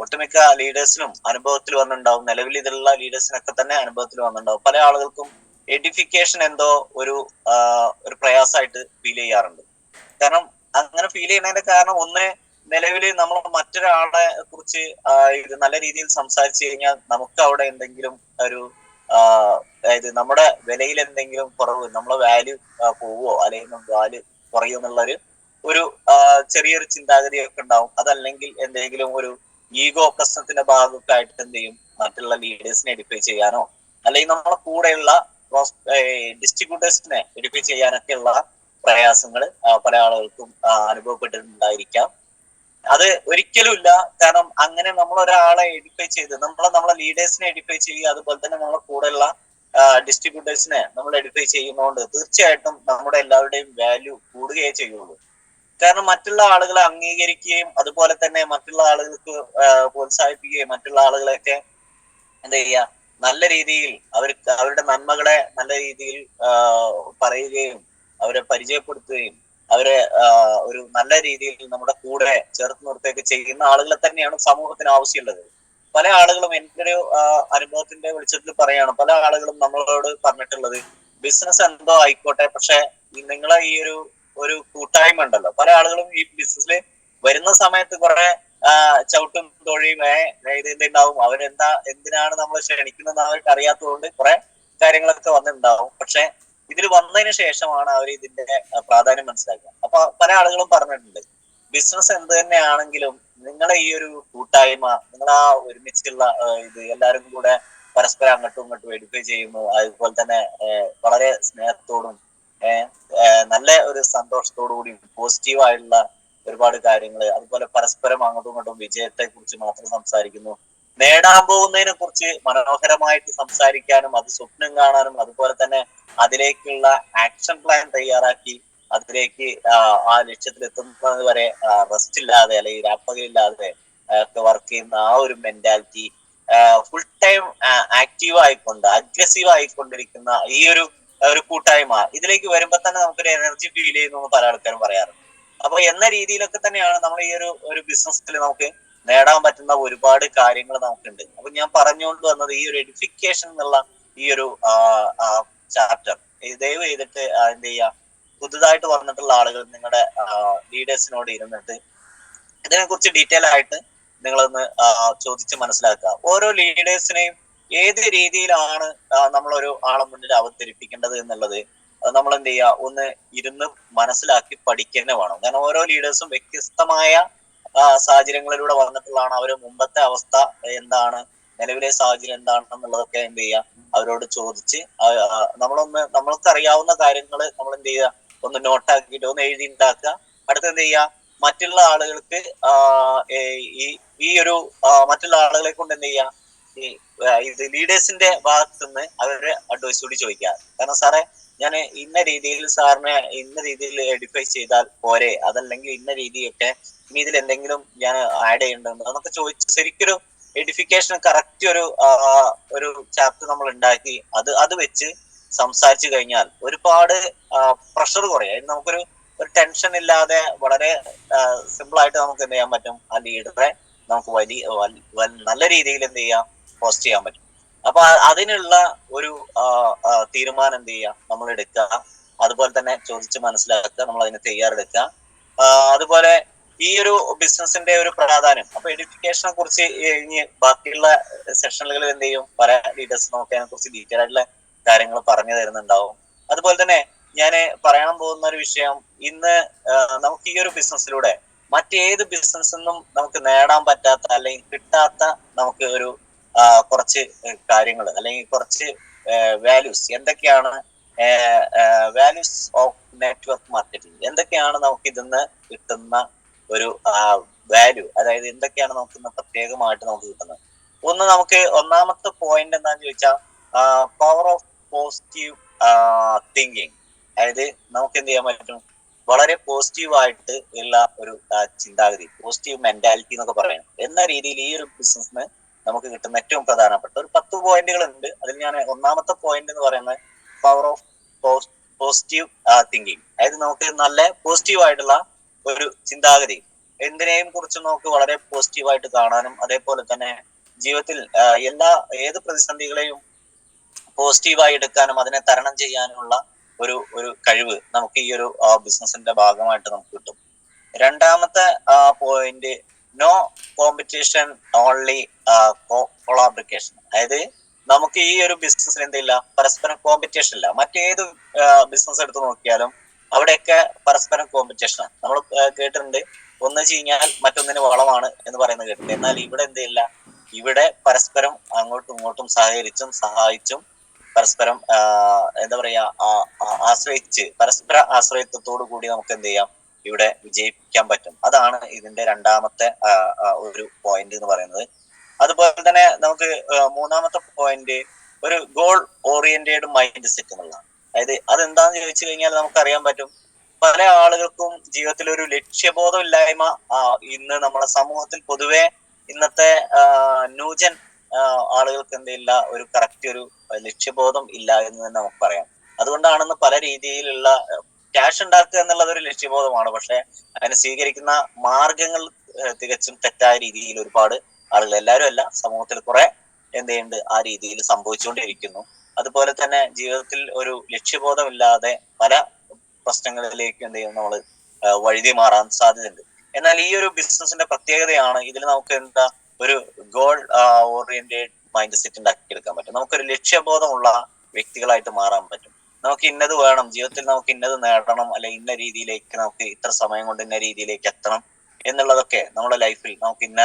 ഒട്ടുമിക്ക ലീഡേഴ്സിനും അനുഭവത്തിൽ വന്നിട്ടുണ്ടാവും, നിലവിൽ ഇതിലുള്ള ലീഡേഴ്സിനൊക്കെ തന്നെ അനുഭവത്തിൽ വന്നിട്ടുണ്ടാവും. പല ആളുകൾക്കും എഡിഫിക്കേഷൻ എന്തോ ഒരു പ്രയാസമായിട്ട് ഫീൽ ചെയ്യാറുണ്ട്. കാരണം അങ്ങനെ ഫീൽ ചെയ്യുന്നതിന്റെ കാരണം ഒന്ന്, നിലവിൽ നമ്മൾ മറ്റൊരാളെ കുറിച്ച് ഇത് നല്ല രീതിയിൽ സംസാരിച്ചു കഴിഞ്ഞാൽ നമുക്ക് അവിടെ എന്തെങ്കിലും ഒരു അതായത് നമ്മുടെ വിലയിൽ എന്തെങ്കിലും കുറവ്, നമ്മളെ വാല്യൂ പോവോ അല്ലെങ്കിൽ വാല്യൂ കുറയോ എന്നുള്ളൊരു ഒരു ചെറിയൊരു ചിന്താഗതിയൊക്കെ ഉണ്ടാവും. അതല്ലെങ്കിൽ എന്തെങ്കിലും ഒരു ഈഗോ പ്രശ്നത്തിന്റെ ഭാഗമൊക്കെ ആയിട്ട് എന്ത് ചെയ്യും, മറ്റുള്ള ലീഡേഴ്സിനെ എഡിഫൈ ചെയ്യാനോ അല്ലെങ്കിൽ നമ്മളെ കൂടെയുള്ള ഡിസ്ട്രിബ്യൂട്ടേഴ്സിനെ എഡിഫൈ ചെയ്യാനൊക്കെ ഉള്ള പ്രയാസങ്ങൾ പല ആളുകൾക്കും അനുഭവപ്പെട്ടിട്ടുണ്ടായിരിക്കാം. അത് ഒരിക്കലും ഇല്ല. കാരണം അങ്ങനെ നമ്മൾ ഒരാളെ എഡിഫൈ ചെയ്ത് നമ്മളെ ലീഡേഴ്സിനെ എഡിഫൈ ചെയ്യുക, അതുപോലെ തന്നെ നമ്മളെ കൂടെയുള്ള ഡിസ്ട്രിബ്യൂട്ടേഴ്സിനെ നമ്മൾ എഡിഫൈ ചെയ്യുന്നതുകൊണ്ട് തീർച്ചയായിട്ടും നമ്മുടെ എല്ലാവരുടെയും വാല്യൂ കൂടുകയേ ചെയ്യുള്ളൂ. കാരണം മറ്റുള്ള ആളുകളെ അംഗീകരിക്കുകയും അതുപോലെ തന്നെ മറ്റുള്ള ആളുകൾക്ക് പ്രോത്സാഹിപ്പിക്കുകയും മറ്റുള്ള ആളുകളെയൊക്കെ എന്താ ചെയ്യുക, നല്ല രീതിയിൽ അവരുടെ നന്മകളെ നല്ല രീതിയിൽ പറയുകയും അവരെ പരിചയപ്പെടുത്തുകയും അവരെ ഒരു നല്ല രീതിയിൽ നമ്മുടെ കൂടെ ചേർത്ത് നിർത്തുകയൊക്കെ ചെയ്യുന്ന ആളുകളെ തന്നെയാണ് സമൂഹത്തിന് ആവശ്യമുള്ളത്. പല ആളുകളും എൻ്റെ ഒരു അനുഭവത്തിന്റെ വെളിച്ചത്തിൽ പറയാണ്, പല ആളുകളും നമ്മളോട് പറഞ്ഞിട്ടുള്ളത് ബിസിനസ് എന്തോ ആയിക്കോട്ടെ, പക്ഷെ നിങ്ങളെ ഈ ഒരു കൂട്ടായ്മ ഉണ്ടല്ലോ, പല ആളുകളും ഈ ബിസിനസ്സിൽ വരുന്ന സമയത്ത് കുറെ ചവിട്ടും തൊഴിയും ഇതുണ്ടാവും. എന്തിനാണ് നമ്മൾ ക്ഷണിക്കുന്നതെന്ന് അവർക്ക് അറിയാത്തതുകൊണ്ട് കുറെ കാര്യങ്ങളൊക്കെ വന്നിട്ടുണ്ടാവും. പക്ഷെ ഇതിൽ വന്നതിന് ശേഷമാണ് അവർ ഇതിന്റെ പ്രാധാന്യം മനസ്സിലാക്കുക. അപ്പൊ പല ആളുകളും പറഞ്ഞിട്ടുണ്ട്, ബിസിനസ് എന്ത് തന്നെയാണെങ്കിലും നിങ്ങളെ ഈ ഒരു കൂട്ടായ്മ, നിങ്ങളാ ഒരുമിച്ചുള്ള ഇത് എല്ലാവരും കൂടെ പരസ്പരം അങ്ങോട്ടും ഇങ്ങോട്ടും എഡിഫൈ ചെയ്യുന്നു, അതുപോലെ തന്നെ വളരെ സ്നേഹത്തോടും നല്ല ഒരു സന്തോഷത്തോടു കൂടി പോസിറ്റീവായിട്ടുള്ള ഒരുപാട് കാര്യങ്ങൾ, അതുപോലെ പരസ്പരം അങ്ങോട്ടും ഇങ്ങോട്ടും വിജയത്തെ കുറിച്ച് മാത്രം സംസാരിക്കുന്നു. നേടാൻ പോകുന്നതിനെ കുറിച്ച് മനോഹരമായിട്ട് സംസാരിക്കാനും അത് സ്വപ്നം കാണാനും അതുപോലെ തന്നെ അതിലേക്കുള്ള ആക്ഷൻ പ്ലാൻ തയ്യാറാക്കി അതിലേക്ക് ആ ലക്ഷ്യത്തിൽ എത്തുന്നത് വരെ റെസ്റ്റ് ഇല്ലാതെ അല്ലെങ്കിൽ രാപ്പകലില്ലാതെ വർക്ക് ചെയ്യുന്ന ആ ഒരു മെന്റാലിറ്റി, ഫുൾ ടൈം ആക്റ്റീവ് ആയിക്കൊണ്ട് അഗ്രസീവ് ആയിക്കൊണ്ടിരിക്കുന്ന ഈ ഒരു കൂട്ടായ്മ ഇതിലേക്ക് വരുമ്പോൾ തന്നെ നമുക്കൊരു എനർജി ഫീൽ ചെയ്യുന്നു പല ആൾക്കാരും പറയാറുണ്ട്. അപ്പൊ എന്ന രീതിയിലൊക്കെ തന്നെയാണ് നമ്മൾ ഈ ഒരു ബിസിനസ്സിൽ നമുക്ക് നേടാൻ പറ്റുന്ന ഒരുപാട് കാര്യങ്ങൾ നമുക്കുണ്ട്. അപ്പൊ ഞാൻ പറഞ്ഞുകൊണ്ട് വന്നത് ഈ ഒരു എഡിഫിക്കേഷൻ എന്നുള്ള ഈ ഒരു ചാപ്റ്റർ ദയവ് ചെയ്തിട്ട് എന്ത് ചെയ്യുക, പുതുതായിട്ട് വന്നിട്ടുള്ള ആളുകൾ നിങ്ങളുടെ ലീഡേഴ്സിനോട് ഇരുന്നിട്ട് ഇതിനെ കുറിച്ച് ഡീറ്റെയിൽ ആയിട്ട് നിങ്ങളൊന്ന് ചോദിച്ച് മനസ്സിലാക്കുക. ഓരോ ലീഡേഴ്സിനെയും ഏത് രീതിയിലാണ് നമ്മളൊരു ആളെ മുന്നിൽ അവതരിപ്പിക്കേണ്ടത് എന്നുള്ളത് നമ്മൾ എന്ത് ചെയ്യുക, ഒന്ന് ഇരുന്ന് മനസ്സിലാക്കി പഠിക്കുക വേണം. കാരണം ഓരോ ലീഡേഴ്സും വ്യത്യസ്തമായ സാഹചര്യങ്ങളിലൂടെ വന്നിട്ടുള്ളതാണ്. അവര് മുമ്പത്തെ അവസ്ഥ എന്താണ്, നിലവിലെ സാഹചര്യം എന്താണെന്നുള്ളതൊക്കെ എന്ത് ചെയ്യുക, അവരോട് ചോദിച്ച് നമ്മൾക്ക് അറിയാവുന്ന കാര്യങ്ങൾ നമ്മൾ എന്ത് ചെയ്യുക, ഒന്ന് നോട്ടാക്കിയിട്ട് ഒന്ന് എഴുതി ഉണ്ടാക്കുക. അടുത്ത് എന്ത് ചെയ്യുക, മറ്റുള്ള ആളുകൾക്ക് ഈ ഒരു മറ്റുള്ള ആളുകളെ കൊണ്ട് എന്ത് ചെയ്യുക, ഇത് ലീഡേഴ്സിന്റെ ഭാഗത്തുനിന്ന് അവരുടെ അഡ്വൈസ് കൂടി ചോദിക്കുക. കാരണം സാറേ ഞാൻ ഇന്ന രീതിയിൽ സാറിനെ ഇന്ന രീതിയിൽ എഡിഫൈ ചെയ്താൽ പോരെ, അതല്ലെങ്കിൽ ഇന്ന രീതിയൊക്കെ ഇനി ഇതിൽ എന്തെങ്കിലും ഞാൻ ആഡ് ചെയ്യേണ്ടതുണ്ട് എന്നൊക്കെ ചോദിച്ച് ശരിക്കൊരു എഡിഫിക്കേഷൻ കറക്റ്റ് ഒരു ചാപ്റ്റർ നമ്മൾ ഉണ്ടാക്കി അത് വെച്ച് സംസാരിച്ചു കഴിഞ്ഞാൽ ഒരുപാട് പ്രഷർ കുറയും. നമുക്കൊരു ടെൻഷൻ ഇല്ലാതെ വളരെ സിമ്പിൾ ആയിട്ട് നമുക്ക് എന്ത് ചെയ്യാൻ പറ്റും, ആ ലീഡറെ നമുക്ക് നല്ല രീതിയിൽ എന്ത് ചെയ്യാം, പോസ്റ്റ് ചെയ്യാൻ പറ്റും. അപ്പൊ അതിനുള്ള ഒരു തീരുമാനം എന്ത് ചെയ്യുക, നമ്മൾ എടുക്കുക. അതുപോലെ തന്നെ ചോദിച്ച് മനസ്സിലാക്കുക, നമ്മൾ അതിന് തയ്യാറെടുക്കുക. അതുപോലെ ഈ ഒരു ബിസിനസിന്റെ ഒരു പ്രാധാന്യം, അപ്പൊ എഡ്യൂക്കേഷനെ കുറിച്ച് ഇനി ബാക്കിയുള്ള സെഷനുകളിൽ എന്ത് ചെയ്യും, പല ലീഡേഴ്സ് നമുക്ക് അതിനെ കുറിച്ച് ഡീറ്റെയിൽ ആയിട്ടുള്ള കാര്യങ്ങൾ പറഞ്ഞു തരുന്നുണ്ടാവും. അതുപോലെ തന്നെ ഞാൻ പറയാൻ പോകുന്ന ഒരു വിഷയം, ഇന്ന് നമുക്ക് ഈ ഒരു ബിസിനസ്സിലൂടെ മറ്റേത് ബിസിനസ്സിന്നും നമുക്ക് നേടാൻ പറ്റാത്ത അല്ലെങ്കിൽ കിട്ടാത്ത നമുക്ക് ഒരു കുറച്ച് കാര്യങ്ങൾ അല്ലെങ്കിൽ കുറച്ച് വാല്യൂസ് എന്തൊക്കെയാണ്, വാല്യൂസ് ഓഫ് നെറ്റ്വർക്ക് മാർക്കറ്റിംഗ് എന്തൊക്കെയാണ്, നമുക്ക് ഇതിന്ന് കിട്ടുന്ന ഒരു വാല്യൂ, അതായത് എന്തൊക്കെയാണ് നമുക്ക് ഇന്ന് പ്രത്യേകമായിട്ട് നമുക്ക് കിട്ടുന്നത്. ഒന്നാമത്തെ പോയിന്റ് എന്താണെന്ന് ചോദിച്ചാൽ പവർ ഓഫ് പോസിറ്റീവ് തിങ്കിങ്. അതായത് നമുക്ക് എന്ത് ചെയ്യാൻ പറ്റും, വളരെ പോസിറ്റീവായിട്ട് ഉള്ള ഒരു ചിന്താഗതി, പോസിറ്റീവ് മെന്റാലിറ്റി എന്നൊക്കെ പറയണം എന്ന രീതിയിൽ ഈ ഒരു ബിസിനസ്സിന് നമുക്ക് കിട്ടുന്ന ഏറ്റവും പ്രധാനപ്പെട്ട ഒരു 10 പോയിന്റുകൾ ഉണ്ട്. അതിൽ ഞാൻ ഒന്നാമത്തെ പോയിന്റ് എന്ന് പറയുന്നത് പവർ ഓഫ് പോസിറ്റീവ് തിങ്കിങ്. അതായത് നമുക്ക് നല്ല പോസിറ്റീവ് ആയിട്ടുള്ള ഒരു ചിന്താഗതി, എന്തിനേയും കുറിച്ച് നമുക്ക് വളരെ പോസിറ്റീവായിട്ട് കാണാനും അതേപോലെ തന്നെ ജീവിതത്തിൽ ഏത് പ്രതിസന്ധികളെയും പോസിറ്റീവായി എടുക്കാനും അതിനെ തരണം ചെയ്യാനുമുള്ള ഒരു കഴിവ് നമുക്ക് ഈ ഒരു ബിസിനസിന്റെ ഭാഗമായിട്ട് നമുക്ക് കിട്ടും. രണ്ടാമത്തെ point, no competition, only collaboration. അതായത് നമുക്ക് ഈ ഒരു ബിസിനസ്സിൽ എന്തില്ല, പരസ്പരം കോമ്പറ്റീഷൻ ഇല്ല. മറ്റേത് ബിസിനസ് എടുത്ത് നോക്കിയാലും അവിടെയൊക്കെ പരസ്പരം കോമ്പറ്റീഷനാണ്. നമ്മൾ കേട്ടിട്ടുണ്ട്, ഒന്ന് ചീഞ്ഞാൽ മറ്റൊന്നിന് വളമാണ് എന്ന് പറയുന്നത് കേട്ടിട്ടുണ്ട്. എന്നാൽ ഇവിടെ എന്തില്ല, ഇവിടെ പരസ്പരം അങ്ങോട്ടും ഇങ്ങോട്ടും സഹകരിച്ചും സഹായിച്ചും പരസ്പരം എന്താ പറയാ ആശ്രയിച്ച്, പരസ്പര ആശ്രയത്വത്തോടു കൂടി നമുക്ക് എന്ത് ചെയ്യാം, ഇവിടെ വിജയിപ്പിക്കാൻ പറ്റും. അതാണ് ഇതിന്റെ രണ്ടാമത്തെ ഒരു പോയിന്റ് എന്ന് പറയുന്നത്. അതുപോലെ തന്നെ നമുക്ക് മൂന്നാമത്തെ പോയിന്റ് ഒരു ഗോൾ ഓറിയന്റഡ് മൈൻഡ് സെറ്റ് എന്നുള്ളതാണ്. അതായത് അതെന്താന്ന് ചോദിച്ചു കഴിഞ്ഞാൽ നമുക്കറിയാൻ പറ്റും, പല ആളുകൾക്കും ജീവിതത്തിൽ ഒരു ലക്ഷ്യബോധം ഇല്ലായ്മ ഇന്ന് നമ്മുടെ സമൂഹത്തിൽ പൊതുവെ ഇന്നത്തെ ന്യൂജൻ ആളുകൾക്ക് എന്തില്ല, ഒരു കറക്റ്റ് ഒരു ലക്ഷ്യബോധം ഇല്ല എന്ന് തന്നെ നമുക്ക് പറയാം. അതുകൊണ്ടാണെന്ന് പല രീതിയിലുള്ള ക്യാഷ് ഉണ്ടാക്കുക എന്നുള്ളത് ഒരു ലക്ഷ്യബോധമാണ്, പക്ഷെ അതിന് സ്വീകരിക്കുന്ന മാർഗങ്ങൾ തികച്ചും തെറ്റായ രീതിയിൽ ഒരുപാട് ആളുകൾ, എല്ലാവരും അല്ല, സമൂഹത്തിൽ കുറെ എന്ത് ചെയ്യുന്നുണ്ട്, ആ രീതിയിൽ സംഭവിച്ചുകൊണ്ടിരിക്കുന്നു. അതുപോലെ തന്നെ ജീവിതത്തിൽ ഒരു ലക്ഷ്യബോധമില്ലാതെ പല പ്രശ്നങ്ങളിലേക്ക് എന്ത് ചെയ്യും, നമ്മൾ വഴുതി മാറാൻ സാധ്യതയുണ്ട്. എന്നാൽ ഈ ഒരു ബിസിനസിന്റെ പ്രത്യേകതയാണ്, ഇതിൽ നമുക്ക് എന്താ ഒരു ഗോൾ ഓറിയന്റഡ് മൈൻഡ് സെറ്റ് ഉണ്ടാക്കിയെടുക്കാൻ പറ്റും. നമുക്കൊരു ലക്ഷ്യബോധമുള്ള വ്യക്തികളായിട്ട് മാറാൻ പറ്റും. നമുക്ക് ഇന്നത് വേണം ജീവിതത്തിൽ, നമുക്ക് ഇന്നത് നേടണം, അല്ലെ ഇന്ന രീതിയിലേക്ക് നമുക്ക് ഇത്ര സമയം കൊണ്ട് ഇന്ന രീതിയിലേക്ക് എത്തണം എന്നുള്ളതൊക്കെ നമ്മുടെ ലൈഫിൽ നമുക്ക് ഇന്ന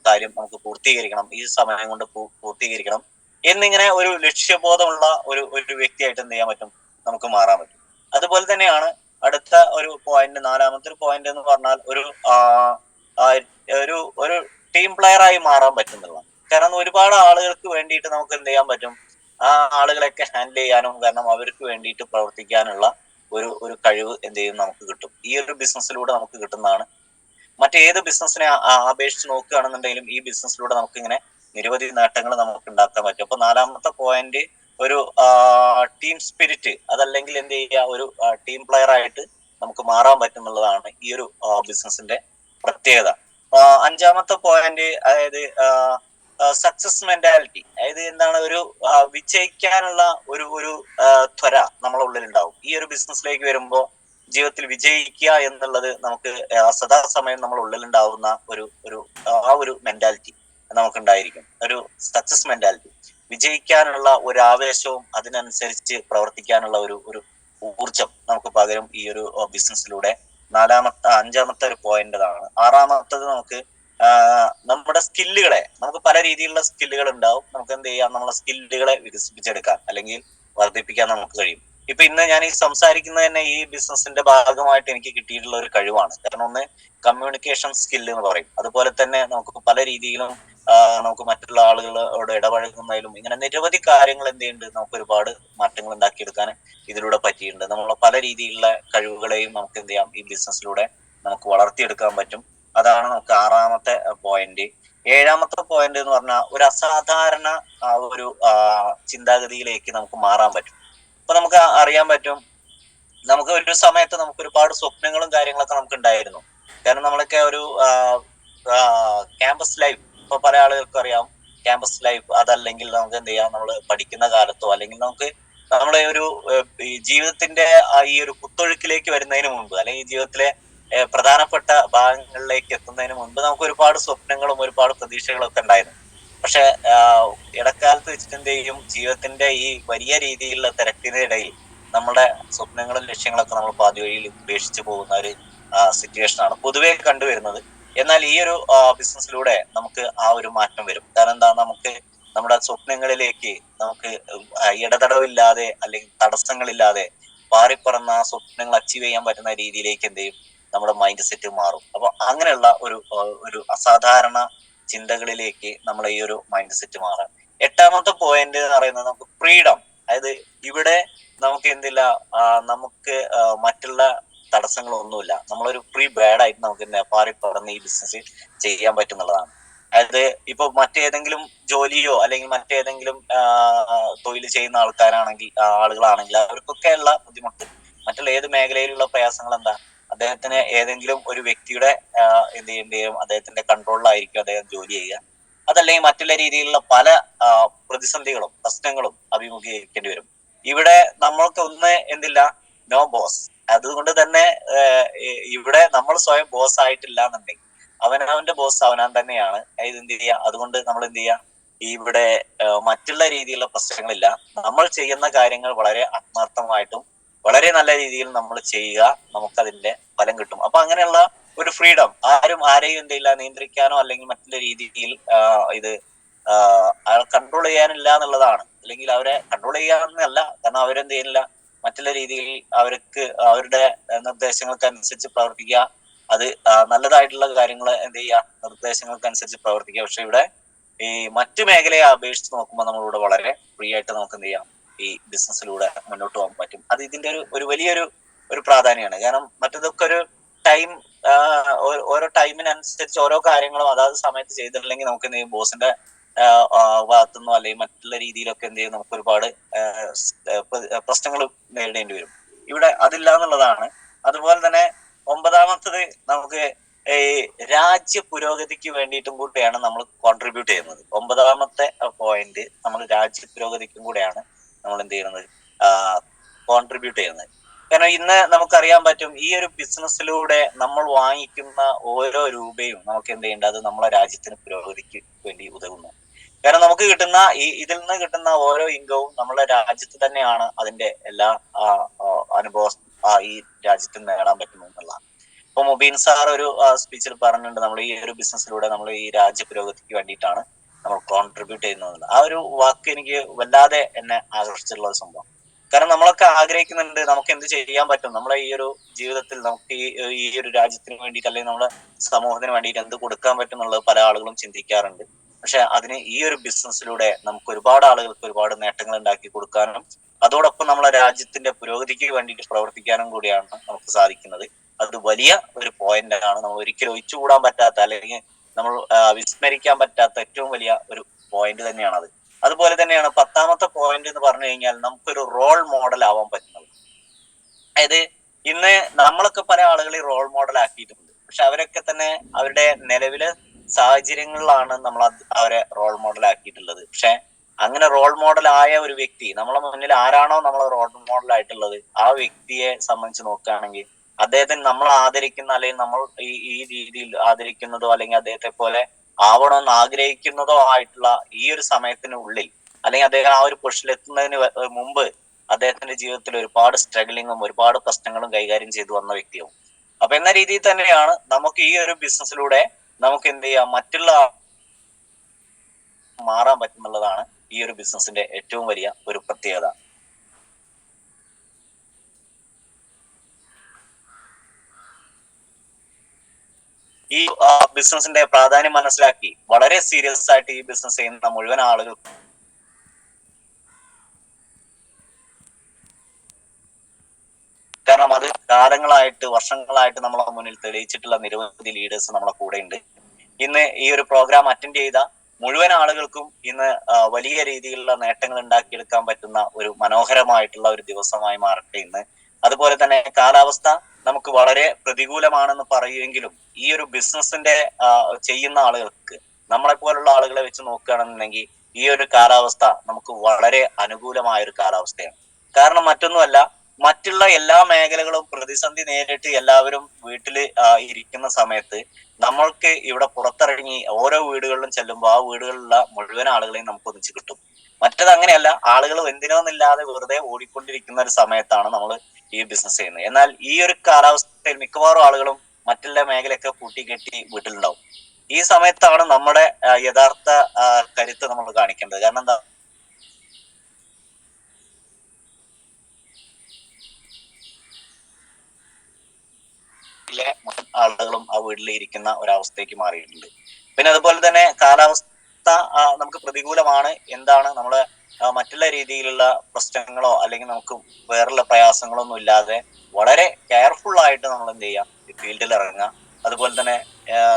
കാര്യം നമുക്ക് പൂർത്തീകരിക്കണം, ഈ സമയം കൊണ്ട് പൂർത്തീകരിക്കണം എന്നിങ്ങനെ ഒരു ലക്ഷ്യബോധമുള്ള ഒരു വ്യക്തിയായിട്ട് എന്ത് ചെയ്യാൻ പറ്റും, നമുക്ക് മാറാൻ പറ്റും. അതുപോലെ തന്നെയാണ് അടുത്ത ഒരു പോയിന്റ്, നാലാമത്തെ ഒരു പോയിന്റ് എന്ന് പറഞ്ഞാൽ ഒരു ടീം പ്ലെയർ ആയി മാറാൻ പറ്റുന്നതാണ്. കാരണം ഒരുപാട് ആളുകൾക്ക് വേണ്ടിയിട്ട് നമുക്ക് എന്ത് ചെയ്യാൻ പറ്റും, ആ ആളുകളെയൊക്കെ ഹാൻഡിൽ ചെയ്യാനും, കാരണം അവർക്ക് വേണ്ടിയിട്ട് പ്രവർത്തിക്കാനുള്ള ഒരു കഴിവ് എന്ത് ചെയ്യും, നമുക്ക് കിട്ടും. ഈ ഒരു ബിസിനസ്സിലൂടെ നമുക്ക് കിട്ടുന്നതാണ്. മറ്റേത് ബിസിനസ്സിനെ അപേക്ഷിച്ച് നോക്കുകയാണെന്നുണ്ടെങ്കിലും ഈ ബിസിനസ്സിലൂടെ നമുക്ക് ഇങ്ങനെ നിരവധി നേട്ടങ്ങൾ നമുക്ക് ഉണ്ടാക്കാൻ പറ്റും. അപ്പൊ നാലാമത്തെ പോയിന്റ് ഒരു ടീം സ്പിരിറ്റ്, അതല്ലെങ്കിൽ എന്ത് ചെയ്യുക, ഒരു ടീം പ്ലെയർ ആയിട്ട് നമുക്ക് മാറാൻ പറ്റുന്നുള്ളതാണ് ഈ ഒരു ബിസിനസിന്റെ പ്രത്യേകത. അഞ്ചാമത്തെ പോയിന്റ്, അതായത് സക്സസ് മെന്റാലിറ്റി. അതായത് എന്താണ്, ഒരു വിജയിക്കാനുള്ള ഒരു ത്വര നമ്മളെ ഉള്ളിൽ ഉണ്ടാവും. ഈ ഒരു ബിസിനസ്സിലേക്ക് വരുമ്പോൾ ജീവിതത്തിൽ വിജയിക്കുക എന്നുള്ളത് നമുക്ക് സദാസമയം നമ്മുടെ ഉള്ളിൽ ഉണ്ടാവുന്ന ഒരു മെന്റാലിറ്റി നമുക്കുണ്ടായിരിക്കും, ഒരു സക്സസ് മെന്റാലിറ്റി. വിജയിക്കാനുള്ള ഒരു ആവേശവും അതിനനുസരിച്ച് പ്രവർത്തിക്കാനുള്ള ഒരു ഊർജം നമുക്ക് പകരും ഈ ഒരു ബിസിനസ്സിലൂടെ. അഞ്ചാമത്തെ ഒരു പോയിന്റ് ആണ്. ആറാമത്തത് നമുക്ക് നമ്മുടെ സ്കില്ലുകളെ, നമുക്ക് പല രീതിയിലുള്ള സ്കില്ലുകൾ ഉണ്ടാവും, നമുക്ക് എന്ത് ചെയ്യാം, നമ്മളെ സ്കില്ലുകളെ വികസിപ്പിച്ചെടുക്കാൻ അല്ലെങ്കിൽ വർദ്ധിപ്പിക്കാൻ നമുക്ക് കഴിയും. ഇപ്പൊ ഇന്ന് ഞാൻ ഈ സംസാരിക്കുന്നത് തന്നെ ഈ ബിസിനസിന്റെ ഭാഗമായിട്ട് എനിക്ക് കിട്ടിയിട്ടുള്ള ഒരു കഴിവാണ്. കാരണം ഒന്ന് കമ്മ്യൂണിക്കേഷൻ സ്കില്ല് എന്ന് പറയും. അതുപോലെ തന്നെ നമുക്ക് പല രീതിയിലും നമുക്ക് മറ്റുള്ള ആളുകളോട് ഇടപഴകുന്നതിലും ഇങ്ങനെ നിരവധി കാര്യങ്ങൾ എന്ത് ചെയ്യുന്നുണ്ട്, നമുക്ക് ഒരുപാട് മാറ്റങ്ങൾ ഉണ്ടാക്കിയെടുക്കാൻ ഇതിലൂടെ പറ്റിയിട്ടുണ്ട്. നമ്മളെ പല രീതിയിലുള്ള കഴിവുകളെയും നമുക്ക് എന്ത് ചെയ്യാം, ഈ ബിസിനസ്സിലൂടെ നമുക്ക് വളർത്തിയെടുക്കാൻ പറ്റും. അതാണ് നമുക്ക് ആറാമത്തെ പോയിന്റ്. ഏഴാമത്തെ പോയിന്റ് എന്ന് പറഞ്ഞാൽ ഒരു അസാധാരണ ഒരു ചിന്താഗതിയിലേക്ക് നമുക്ക് മാറാൻ പറ്റും. അപ്പൊ നമുക്ക് അറിയാൻ പറ്റും, നമുക്ക് ഒരു സമയത്ത് നമുക്ക് ഒരുപാട് സ്വപ്നങ്ങളും കാര്യങ്ങളൊക്കെ നമുക്ക് ഉണ്ടായിരുന്നു. കാരണം നമ്മളൊക്കെ ഒരു ക്യാമ്പസ് ലൈഫ്, ഇപ്പൊ പല ആളുകൾക്കും അറിയാം ക്യാമ്പസ് ലൈഫ്, അതല്ലെങ്കിൽ നമുക്ക് എന്ത് ചെയ്യാം, നമ്മൾ പഠിക്കുന്ന കാലത്തോ അല്ലെങ്കിൽ നമുക്ക് നമ്മളെ ഒരു ഈ ജീവിതത്തിന്റെ ഈ ഒരു കുത്തൊഴുക്കിലേക്ക് വരുന്നതിന് മുമ്പ്, അല്ലെങ്കിൽ ജീവിതത്തിലെ പ്രധാനപ്പെട്ട ഭാഗങ്ങളിലേക്ക് എത്തുന്നതിന് മുൻപ് നമുക്ക് ഒരുപാട് സ്വപ്നങ്ങളും ഒരുപാട് പ്രതീക്ഷകളും ഒക്കെ ഉണ്ടായിരുന്നു. പക്ഷെ ഇടക്കാലത്ത് വെച്ചിട്ട് എന്ത് ചെയ്യും, ജീവിതത്തിന്റെ ഈ വലിയ രീതിയിലുള്ള തിരക്കിനിടയിൽ നമ്മുടെ സ്വപ്നങ്ങളും ലക്ഷ്യങ്ങളൊക്കെ നമ്മൾ പാതി വഴിയിൽ ഉപേക്ഷിച്ച് പോകുന്ന ഒരു സിറ്റുവേഷനാണ് പൊതുവെ കണ്ടുവരുന്നത്. എന്നാൽ ഈ ഒരു ബിസിനസ്സിലൂടെ നമുക്ക് ആ ഒരു മാറ്റം വരും. കാരണം എന്താ, നമുക്ക് നമ്മുടെ സ്വപ്നങ്ങളിലേക്ക് നമുക്ക് ഇടതടവില്ലാതെ അല്ലെങ്കിൽ തടസ്സങ്ങളില്ലാതെ പാറിപ്പറന്ന ആ സ്വപ്നങ്ങൾ അച്ചീവ് ചെയ്യാൻ പറ്റുന്ന രീതിയിലേക്ക് എന്ത് ചെയ്യും, നമ്മുടെ മൈൻഡ് സെറ്റ് മാറും. അപ്പൊ അങ്ങനെയുള്ള ഒരു അസാധാരണ ചിന്തകളിലേക്ക് നമ്മളെ ഈ ഒരു മൈൻഡ് സെറ്റ് മാറാം. എട്ടാമത്തെ പോയിന്റ് എന്ന് പറയുന്നത് നമുക്ക് ഫ്രീഡം. അതായത് ഇവിടെ നമുക്ക് എന്തില്ല, നമുക്ക് മറ്റുള്ള തടസ്സങ്ങളൊന്നുമില്ല. നമ്മളൊരു ഫ്രീ ബേഡ് ആയിട്ട് നമുക്ക് പാറിപ്പറന്ന് ഈ ബിസിനസ് ചെയ്യാൻ പറ്റുന്നുള്ളതാണ്. അതായത് ഇപ്പൊ മറ്റേതെങ്കിലും ജോലിയോ അല്ലെങ്കിൽ മറ്റേതെങ്കിലും തൊഴിൽ ചെയ്യുന്ന ആളുകളാണെങ്കിൽ അവർക്കൊക്കെ ഉള്ള ബുദ്ധിമുട്ട്, മറ്റുള്ള ഏത് മേഖലയിലുള്ള പ്രയാസങ്ങൾ എന്താ, അദ്ദേഹത്തിന് ഏതെങ്കിലും ഒരു വ്യക്തിയുടെ എന്ത് ചെയ്യും, അദ്ദേഹത്തിന്റെ കൺട്രോളിലായിരിക്കും അദ്ദേഹം ജോലി ചെയ്യുക. അതല്ലെങ്കിൽ മറ്റുള്ള രീതിയിലുള്ള പല പ്രതിസന്ധികളും പ്രശ്നങ്ങളും അഭിമുഖീകരിക്കേണ്ടി വരും. ഇവിടെ നമ്മൾക്ക് ഒന്ന് എന്തില്ല, നോ ബോസ്. അതുകൊണ്ട് തന്നെ ഇവിടെ നമ്മൾ സ്വയം ബോസ് ആയിട്ടില്ല എന്നുണ്ടെങ്കിൽ അവനവന്റെ ബോസ് അവനാൻ തന്നെയാണ്. ഇത് എന്ത് ചെയ്യുക, അതുകൊണ്ട് നമ്മൾ എന്ത് ചെയ്യുക, ഇവിടെ മറ്റുള്ള രീതിയിലുള്ള പ്രശ്നങ്ങളില്ല. നമ്മൾ ചെയ്യുന്ന കാര്യങ്ങൾ വളരെ ആത്മാർത്ഥമായിട്ടും വളരെ നല്ല രീതിയിൽ നമ്മൾ ചെയ്യുക, നമുക്കതിന്റെ ഫലം കിട്ടും. അപ്പൊ അങ്ങനെയുള്ള ഒരു ഫ്രീഡം ആരും ആരെയും എന്ത് ചെയ്യില്ല നിയന്ത്രിക്കാനോ അല്ലെങ്കിൽ മറ്റുള്ള രീതിയിൽ ഇത് കൺട്രോൾ ചെയ്യാനില്ല എന്നുള്ളതാണ്. അല്ലെങ്കിൽ അവരെ കൺട്രോൾ ചെയ്യാനല്ല, കാരണം അവരെന്ത് ചെയ്യുന്നില്ല, മറ്റുള്ള രീതിയിൽ അവർക്ക് അവരുടെ നിർദ്ദേശങ്ങൾക്കനുസരിച്ച് പ്രവർത്തിക്കുക, അത് നല്ലതായിട്ടുള്ള കാര്യങ്ങൾ എന്ത് ചെയ്യുക, നിർദ്ദേശങ്ങൾക്കനുസരിച്ച് പ്രവർത്തിക്കുക. പക്ഷെ ഇവിടെ ഈ മറ്റു മേഖലയെ അപേക്ഷിച്ച് നോക്കുമ്പോൾ നമ്മളിവിടെ വളരെ ഫ്രീ ആയിട്ട് നമുക്ക് എന്ത് ചെയ്യാം, ഈ ബിസിനസ്സിലൂടെ മുന്നോട്ട് പോകാൻ പറ്റും. അത് ഇതിന്റെ ഒരു വലിയൊരു പ്രാധാന്യമാണ്. കാരണം മറ്റതൊക്കെ ഒരു ടൈം, ഓരോ ടൈമിനനുസരിച്ച് ഓരോ കാര്യങ്ങളും അതാത് സമയത്ത് ചെയ്തിട്ടില്ലെങ്കിൽ നമുക്ക് എന്ത് ചെയ്യും, ബോസിന്റെ ഭാഗത്തുനിന്നോ അല്ലെങ്കിൽ മറ്റുള്ള രീതിയിലൊക്കെ എന്ത് ചെയ്യും, നമുക്ക് ഒരുപാട് പ്രശ്നങ്ങൾ നേരിടേണ്ടി വരും. ഇവിടെ അതില്ല എന്നുള്ളതാണ്. അതുപോലെ തന്നെ 9ാമത്തത് നമുക്ക് ഈ രാജ്യ പുരോഗതിക്ക് വേണ്ടിയിട്ടും കൂടെയാണ് നമ്മൾ കോൺട്രിബ്യൂട്ട് ചെയ്യുന്നത്. 9ാമത്തെ പോയിന്റ് നമ്മൾ രാജ്യ പുരോഗതിക്കും കൂടെയാണ് നമ്മൾ എന്ത് ചെയ്യുന്നത്, കോൺട്രിബ്യൂട്ട് ചെയ്യുന്നത്. കാരണം ഇന്ന് നമുക്കറിയാൻ പറ്റും, ഈ ഒരു ബിസിനസ്സിലൂടെ നമ്മൾ വാങ്ങിക്കുന്ന ഓരോ രൂപയും നമുക്ക് എന്ത് ചെയ്യേണ്ടത്, അത് നമ്മളെ രാജ്യത്തിന് പുരോഗതിക്ക് വേണ്ടി ഉതകുന്നു. കാരണം നമുക്ക് കിട്ടുന്ന ഇതിൽ നിന്ന് കിട്ടുന്ന ഓരോ ഇൻകവും നമ്മുടെ രാജ്യത്ത് തന്നെയാണ് അതിന്റെ എല്ലാ അനുഭവം ഈ രാജ്യത്തിന് നേടാൻ പറ്റുന്നു എന്നുള്ളതാണ്. ഇപ്പൊ മുബീൻ സാർ ഒരു സ്പീച്ചിൽ പറഞ്ഞിട്ടുണ്ട്, നമ്മൾ ഈ ഒരു ബിസിനസ്സിലൂടെ നമ്മൾ ഈ രാജ്യ പുരോഗതിക്ക് വേണ്ടിയിട്ടാണ് നമ്മൾ കോൺട്രിബ്യൂട്ട് ചെയ്യുന്നത്. ആ ഒരു വാക്ക് എനിക്ക് വല്ലാതെ എന്നെ ആകർഷിച്ചിട്ടുള്ള ഒരു സംഭവം. കാരണം നമ്മളൊക്കെ ആഗ്രഹിക്കുന്നുണ്ട് നമുക്ക് എന്ത് ചെയ്യാൻ പറ്റും, നമ്മളെ ഈ ഒരു ജീവിതത്തിൽ നമുക്ക് ഈ ഒരു രാജ്യത്തിന് വേണ്ടിയിട്ട് അല്ലെങ്കിൽ നമ്മുടെ സമൂഹത്തിന് വേണ്ടിയിട്ട് എന്ത് കൊടുക്കാൻ പറ്റും എന്നുള്ളത് പല ആളുകളും ചിന്തിക്കാറുണ്ട്. പക്ഷെ അതിന് ഈ ഒരു ബിസിനസ്സിലൂടെ നമുക്ക് ഒരുപാട് ആളുകൾക്ക് ഒരുപാട് നേട്ടങ്ങൾ ഉണ്ടാക്കി കൊടുക്കാനും അതോടൊപ്പം നമ്മളെ രാജ്യത്തിന്റെ പുരോഗതിക്ക് വേണ്ടിയിട്ട് പ്രവർത്തിക്കാനും കൂടിയാണ് നമുക്ക് സാധിക്കുന്നത്. അത് വലിയ ഒരു പോയിന്റ് ആണ്. നമ്മൾ ഒരിക്കലും ഒഴിച്ചുകൂടാൻ പറ്റാത്ത അല്ലെങ്കിൽ നമ്മൾ വിസ്മരിക്കാൻ പറ്റാത്ത ഏറ്റവും വലിയ ഒരു പോയിന്റ് തന്നെയാണ് അത്. അതുപോലെ തന്നെയാണ് 10ാമത്തെ പോയിന്റ് എന്ന് പറഞ്ഞു കഴിഞ്ഞാൽ നമുക്കൊരു റോൾ മോഡൽ ആവാൻ പറ്റുന്നത്. അതായത് ഇന്ന് നമ്മളൊക്കെ പല ആളുകളെയും റോൾ മോഡൽ ആക്കിയിട്ടുണ്ട്. പക്ഷെ അവരൊക്കെ തന്നെ അവരുടെ നിലവിലെ സാഹചര്യങ്ങളിലാണ് നമ്മൾ അവരെ റോൾ മോഡൽ ആക്കിയിട്ടുള്ളത്. പക്ഷെ അങ്ങനെ റോൾ മോഡൽ ആയ ഒരു വ്യക്തി നമ്മളെ മുന്നിൽ ആരാണോ നമ്മളെ റോൾ മോഡൽ ആയിട്ടുള്ളത്, ആ വ്യക്തിയെ സംബന്ധിച്ച് നോക്കുകയാണെങ്കിൽ അദ്ദേഹത്തിന് നമ്മൾ ആദരിക്കുന്ന അല്ലെങ്കിൽ നമ്മൾ ഈ രീതിയിൽ ആദരിക്കുന്നതോ അല്ലെങ്കിൽ അദ്ദേഹത്തെ പോലെ ആവണമെന്ന് ആഗ്രഹിക്കുന്നതോ ആയിട്ടുള്ള ഈ ഒരു സമയത്തിനുള്ളിൽ അല്ലെങ്കിൽ അദ്ദേഹം ആ ഒരു പൊസിഷനിൽ എത്തുന്നതിന് മുമ്പ് അദ്ദേഹത്തിന്റെ ജീവിതത്തിൽ ഒരുപാട് സ്ട്രഗിളിങ്ങും ഒരുപാട് പ്രശ്നങ്ങളും കൈകാര്യം ചെയ്തു വന്ന വ്യക്തിയാവും. അപ്പൊ എന്ന രീതിയിൽ തന്നെയാണ് നമുക്ക് ഈ ഒരു ബിസിനസ്സിലൂടെ നമുക്ക് എന്ത് ചെയ്യാം, മറ്റുള്ള മാറാൻ പറ്റുന്നുള്ളതാണ് ഈ ഒരു ബിസിനസിന്റെ ഏറ്റവും വലിയ ഒരു പ്രത്യേകത. ഈ ബിസിനസിന്റെ പ്രാധാന്യം മനസ്സിലാക്കി വളരെ സീരിയസ് ആയിട്ട് ഈ ബിസിനസ് ചെയ്യുന്ന മുഴുവൻ ആളുകൾക്കും കാരണം അത് കാലങ്ങളായിട്ട് വർഷങ്ങളായിട്ട് നമ്മളെ മുന്നിൽ തെളിയിച്ചിട്ടുള്ള നിരവധി ലീഡേഴ്സ് നമ്മളെ കൂടെ ഉണ്ട്. ഇന്ന് ഈ ഒരു പ്രോഗ്രാം അറ്റൻഡ് ചെയ്ത മുഴുവൻ ആളുകൾക്കും ഇന്ന് വലിയ രീതിയിലുള്ള നേട്ടങ്ങൾ ഉണ്ടാക്കിയെടുക്കാൻ പറ്റുന്ന ഒരു മനോഹരമായിട്ടുള്ള ഒരു ദിവസമായി മാറട്ടെ ഇന്ന്. അതുപോലെ തന്നെ കാലാവസ്ഥ നമുക്ക് വളരെ പ്രതികൂലമാണെന്ന് പറയുമെങ്കിലും ഈ ഒരു ബിസിനസിന്റെ ചെയ്യുന്ന ആളുകൾക്ക് നമ്മളെ പോലുള്ള ആളുകളെ വെച്ച് നോക്കുകയാണെന്നുണ്ടെങ്കിൽ ഈ ഒരു കാലാവസ്ഥ നമുക്ക് വളരെ അനുകൂലമായ ഒരു കാലാവസ്ഥയാണ്. കാരണം മറ്റൊന്നുമല്ല, മറ്റുള്ള എല്ലാ മേഖലകളും പ്രതിസന്ധി നേരിട്ട് എല്ലാവരും വീട്ടില് ഇരിക്കുന്ന സമയത്ത് നമ്മൾക്ക് ഇവിടെ പുറത്തിറങ്ങി ഓരോ വീടുകളിലും ചെല്ലുമ്പോൾ ആ വീടുകളിലുള്ള മുഴുവൻ ആളുകളെയും നമുക്ക് ഒന്നിച്ച് കിട്ടും. മറ്റത് അങ്ങനെയല്ല, ആളുകൾ എന്തിനോന്നില്ലാതെ വെറുതെ ഓടിക്കൊണ്ടിരിക്കുന്ന ഒരു സമയത്താണ് നമ്മൾ ഈ ബിസിനസ് ചെയ്യുന്നത്. എന്നാൽ ഈ ഒരു കാലാവസ്ഥയിൽ മിക്കവാറും ആളുകളും മറ്റുള്ള മേഖലയൊക്കെ പൂട്ടിക്കെട്ടി വീട്ടിലുണ്ടാവും. ഈ സമയത്താണ് നമ്മുടെ യഥാർത്ഥ കരുത്ത് നമ്മൾ കാണിക്കേണ്ടത്. കാരണം എന്താ, ആളുകളും ആ വീട്ടിൽ ഇരിക്കുന്ന ഒരവസ്ഥയ്ക്ക് മാറിയിട്ടുണ്ട്. പിന്നെ അതുപോലെ തന്നെ കാലാവസ്ഥ നമുക്ക് പ്രതികൂലമാണ്. എന്താണ് നമ്മള് മറ്റുള്ള രീതിയിലുള്ള പ്രശ്നങ്ങളോ അല്ലെങ്കിൽ നമുക്ക് വേറുള്ള പ്രയാസങ്ങളൊന്നും ഇല്ലാതെ വളരെ കെയർഫുൾ ആയിട്ട് നമ്മൾ എന്ത് ചെയ്യാം, ഫീൽഡിൽ ഇറങ്ങുക. അതുപോലെ തന്നെ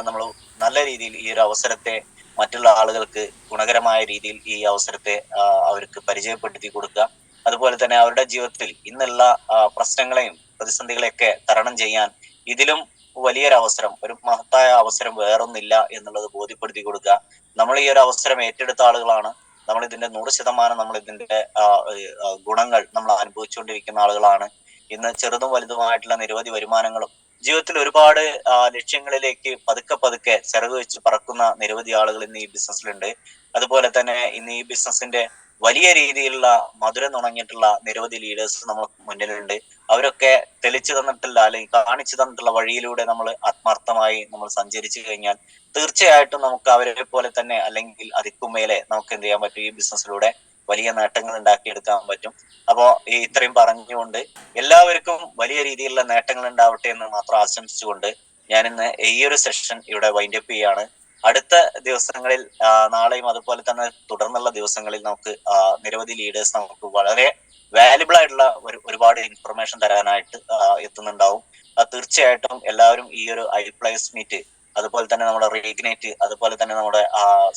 നമ്മൾ നല്ല രീതിയിൽ ഈ ഒരു അവസരത്തെ മറ്റുള്ള ആളുകൾക്ക് ഗുണകരമായ രീതിയിൽ ഈ അവസരത്തെ അവർക്ക് പരിചയപ്പെടുത്തി കൊടുക്കുക. അതുപോലെ തന്നെ അവരുടെ ജീവിതത്തിൽ ഇന്നുള്ള പ്രശ്നങ്ങളെയും പ്രതിസന്ധികളെയൊക്കെ തരണം ചെയ്യാൻ ഇതിലും വലിയൊരു അവസരം, ഒരു മഹത്തായ അവസരം വേറൊന്നില്ല എന്നുള്ളത് ബോധ്യപ്പെടുത്തി കൊടുക്കുക. നമ്മൾ ഈ ഒരു അവസരം ഏറ്റെടുത്ത ആളുകളാണ്. നമ്മൾ ഇതിന്റെ 100% നമ്മൾ ഇതിന്റെ ഗുണങ്ങൾ നമ്മൾ അനുഭവിച്ചുകൊണ്ടിരിക്കുന്ന ആളുകളാണ് ഇന്ന് ചെറുതും വലുതുമായിട്ടുള്ള നിരവധി വരുമാനങ്ങളും ജീവിതത്തിൽ ഒരുപാട് ലക്ഷ്യങ്ങളിലേക്ക് പതുക്കെ പതുക്കെ ചിറക് വെച്ച് പറക്കുന്ന നിരവധി ആളുകൾ ഇന്ന് ഈ ബിസിനസ്സിലുണ്ട്. അതുപോലെ തന്നെ ഇന്ന് ഈ ബിസിനസിന്റെ വലിയ രീതിയിലുള്ള മധുരം നുണങ്ങിയിട്ടുള്ള നിരവധി ലീഡേഴ്സ് നമ്മൾ മുന്നിലുണ്ട്. അവരൊക്കെ തെളിച്ചു തന്നിട്ടുള്ള അല്ലെങ്കിൽ കാണിച്ചു തന്നിട്ടുള്ള വഴിയിലൂടെ നമ്മൾ ആത്മാർത്ഥമായി നമ്മൾ സഞ്ചരിച്ചു കഴിഞ്ഞാൽ തീർച്ചയായിട്ടും നമുക്ക് അവരെ പോലെ തന്നെ അല്ലെങ്കിൽ അതിക്കും മേലെ നമുക്ക് എന്ത് ചെയ്യാൻ പറ്റും, ഈ ബിസിനസ്സിലൂടെ വലിയ നേട്ടങ്ങൾ ഉണ്ടാക്കിയെടുക്കാൻ പറ്റും. അപ്പോ ഈ ഇത്രയും പറഞ്ഞുകൊണ്ട് എല്ലാവർക്കും വലിയ രീതിയിലുള്ള നേട്ടങ്ങൾ ഉണ്ടാവട്ടെ എന്ന് മാത്രം ആശംസിച്ചുകൊണ്ട് ഞാൻ ഇന്ന് ഈ ഒരു സെഷൻ ഇവിടെ വൈൻഡ് അപ്പ് ചെയ്യാണ്. അടുത്ത ദിവസങ്ങളിൽ നാളെയും അതുപോലെ തന്നെ തുടർന്നുള്ള ദിവസങ്ങളിൽ നമുക്ക് നിരവധി ലീഡേഴ്സ് നമുക്ക് വളരെ വാല്യുബിൾ ആയിട്ടുള്ള ഒരുപാട് ഇൻഫർമേഷൻ തരാനായിട്ട് എത്തുന്നുണ്ടാവും. തീർച്ചയായിട്ടും എല്ലാവരും ഈ ഒരു ഐ പ്ലേസ് മീറ്റ്, അതുപോലെ തന്നെ നമ്മുടെ റീഗ്നേറ്റ്, അതുപോലെ തന്നെ നമ്മുടെ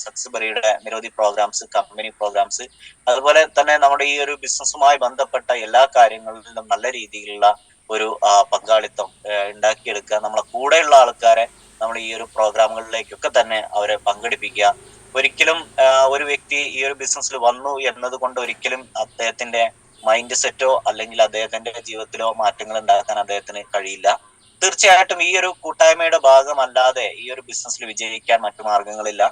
സക്സബറിയുടെ നിരവധി പ്രോഗ്രാംസ്, കമ്പനി പ്രോഗ്രാംസ്, അതുപോലെ തന്നെ നമ്മുടെ ഈ ഒരു ബിസിനസ്സുമായി ബന്ധപ്പെട്ട എല്ലാ കാര്യങ്ങളിലും നല്ല രീതിയിലുള്ള ഒരു പങ്കാളിത്തം ഉണ്ടാക്കിയെടുക്കുക. നമ്മളെ കൂടെയുള്ള ആൾക്കാരെ നമ്മൾ ഈ ഒരു പ്രോഗ്രാമുകളിലേക്കൊക്കെ തന്നെ അവരെ പങ്കെടുപ്പിക്കുക. ഒരിക്കലും ഒരു വ്യക്തി ഈ ഒരു ബിസിനസ്സിൽ വന്നു എന്നത് കൊണ്ട് ഒരിക്കലും അദ്ദേഹത്തിന്റെ മൈൻഡ് സെറ്റോ അല്ലെങ്കിൽ അദ്ദേഹത്തിന്റെ ജീവിതത്തിലോ മാറ്റങ്ങൾ ഉണ്ടാക്കാൻ അദ്ദേഹത്തിന് കഴിയില്ല. തീർച്ചയായിട്ടും ഈ ഒരു കൂട്ടായ്മയുടെ ഭാഗമല്ലാതെ ഈ ഒരു ബിസിനസ്സിൽ വിജയിക്കാൻ മറ്റു മാർഗങ്ങളില്ല.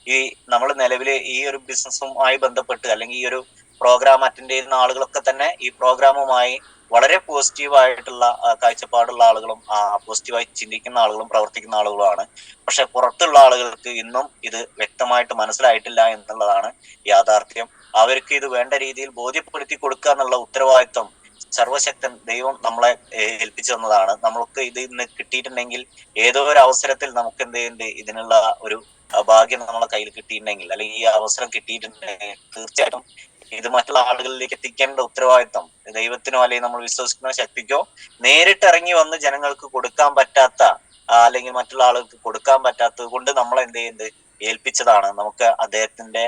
ഈ നമ്മൾ നിലവിൽ ഈ ഒരു ബിസിനസ്സുമായി ബന്ധപ്പെട്ട് അല്ലെങ്കിൽ ഈ ഒരു പ്രോഗ്രാം അറ്റൻഡ് ചെയ്യുന്ന ആളുകളൊക്കെ തന്നെ ഈ പ്രോഗ്രാമുമായി വളരെ പോസിറ്റീവായിട്ടുള്ള കാഴ്ചപ്പാടുള്ള ആളുകളും പോസിറ്റീവായി ചിന്തിക്കുന്ന ആളുകളും പ്രവർത്തിക്കുന്ന ആളുകളുമാണ്. പക്ഷെ പുറത്തുള്ള ആളുകൾക്ക് ഇന്നും ഇത് വ്യക്തമായിട്ട് മനസ്സിലായിട്ടില്ല എന്നുള്ളതാണ് യാഥാർത്ഥ്യം. അവർക്ക് ഇത് വേണ്ട രീതിയിൽ ബോധ്യപ്പെടുത്തി കൊടുക്കുക എന്നുള്ള ഉത്തരവാദിത്വം സർവശക്തൻ ദൈവം നമ്മളെ ഏൽപ്പിച്ചു തന്നതാണ്. നമ്മൾക്ക് ഇത് ഇന്ന് കിട്ടിയിട്ടുണ്ടെങ്കിൽ ഏതോ ഒരു അവസരത്തിൽ നമുക്ക് എന്ത് ചെയ്യുന്നുണ്ട്, ഇതിനുള്ള ഒരു ഭാഗ്യം നമ്മളെ കയ്യിൽ കിട്ടിയിട്ടുണ്ടെങ്കിൽ അല്ലെങ്കിൽ ഈ അവസരം കിട്ടിയിട്ടുണ്ടെങ്കിൽ തീർച്ചയായിട്ടും ഇത് മറ്റുള്ള ആളുകളിലേക്ക് എത്തിക്കേണ്ട ഉത്തരവാദിത്വം ദൈവത്തിനോ അല്ലെങ്കിൽ നമ്മൾ വിശ്വസിക്കുന്ന ശക്തിക്കോ നേരിട്ട് ഇറങ്ങി വന്ന് ജനങ്ങൾക്ക് കൊടുക്കാൻ പറ്റാത്ത അല്ലെങ്കിൽ മറ്റുള്ള ആളുകൾക്ക് കൊടുക്കാൻ പറ്റാത്തത് കൊണ്ട് നമ്മൾ എന്ത് ചെയ്യുന്നത് ഏൽപ്പിച്ചതാണ്. നമുക്ക് അദ്ദേഹത്തിന്റെ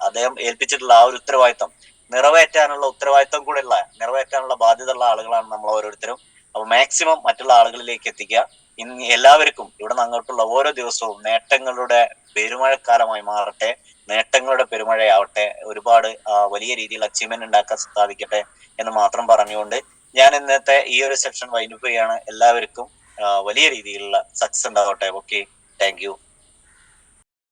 അദ്ദേഹം ഏൽപ്പിച്ചിട്ടുള്ള ആ ഒരു ഉത്തരവാദിത്വം നിറവേറ്റാനുള്ള ഉത്തരവാദിത്വം കൂടെ നിറവേറ്റാനുള്ള ബാധ്യത ഉള്ള ആളുകളാണ് നമ്മൾ ഓരോരുത്തരും. അപ്പൊ മാക്സിമം മറ്റുള്ള ആളുകളിലേക്ക് എത്തിക്കുക. ഇനി എല്ലാവർക്കും ഇവിടെ നിന്ന് അങ്ങോട്ടുള്ള ഓരോ ദിവസവും നേട്ടങ്ങളുടെ പെരുമഴക്കാലമായി മാറട്ടെ, നേട്ടങ്ങളുടെ പെരുമഴയാവട്ടെ, ഒരുപാട് വലിയ രീതിയിൽ അച്ചീവ്മെന്റ് ഉണ്ടാക്കാൻ സാധിക്കട്ടെ എന്ന് മാത്രം പറഞ്ഞുകൊണ്ട് ഞാൻ ഇന്നത്തെ ഈ ഒരു സെക്ഷൻ വൈൻഡപ്പ് ചെയ്യാണ്. എല്ലാവർക്കും വലിയ രീതിയിലുള്ള സക്സസ് ഉണ്ടാവട്ടെ. Okay, thank you.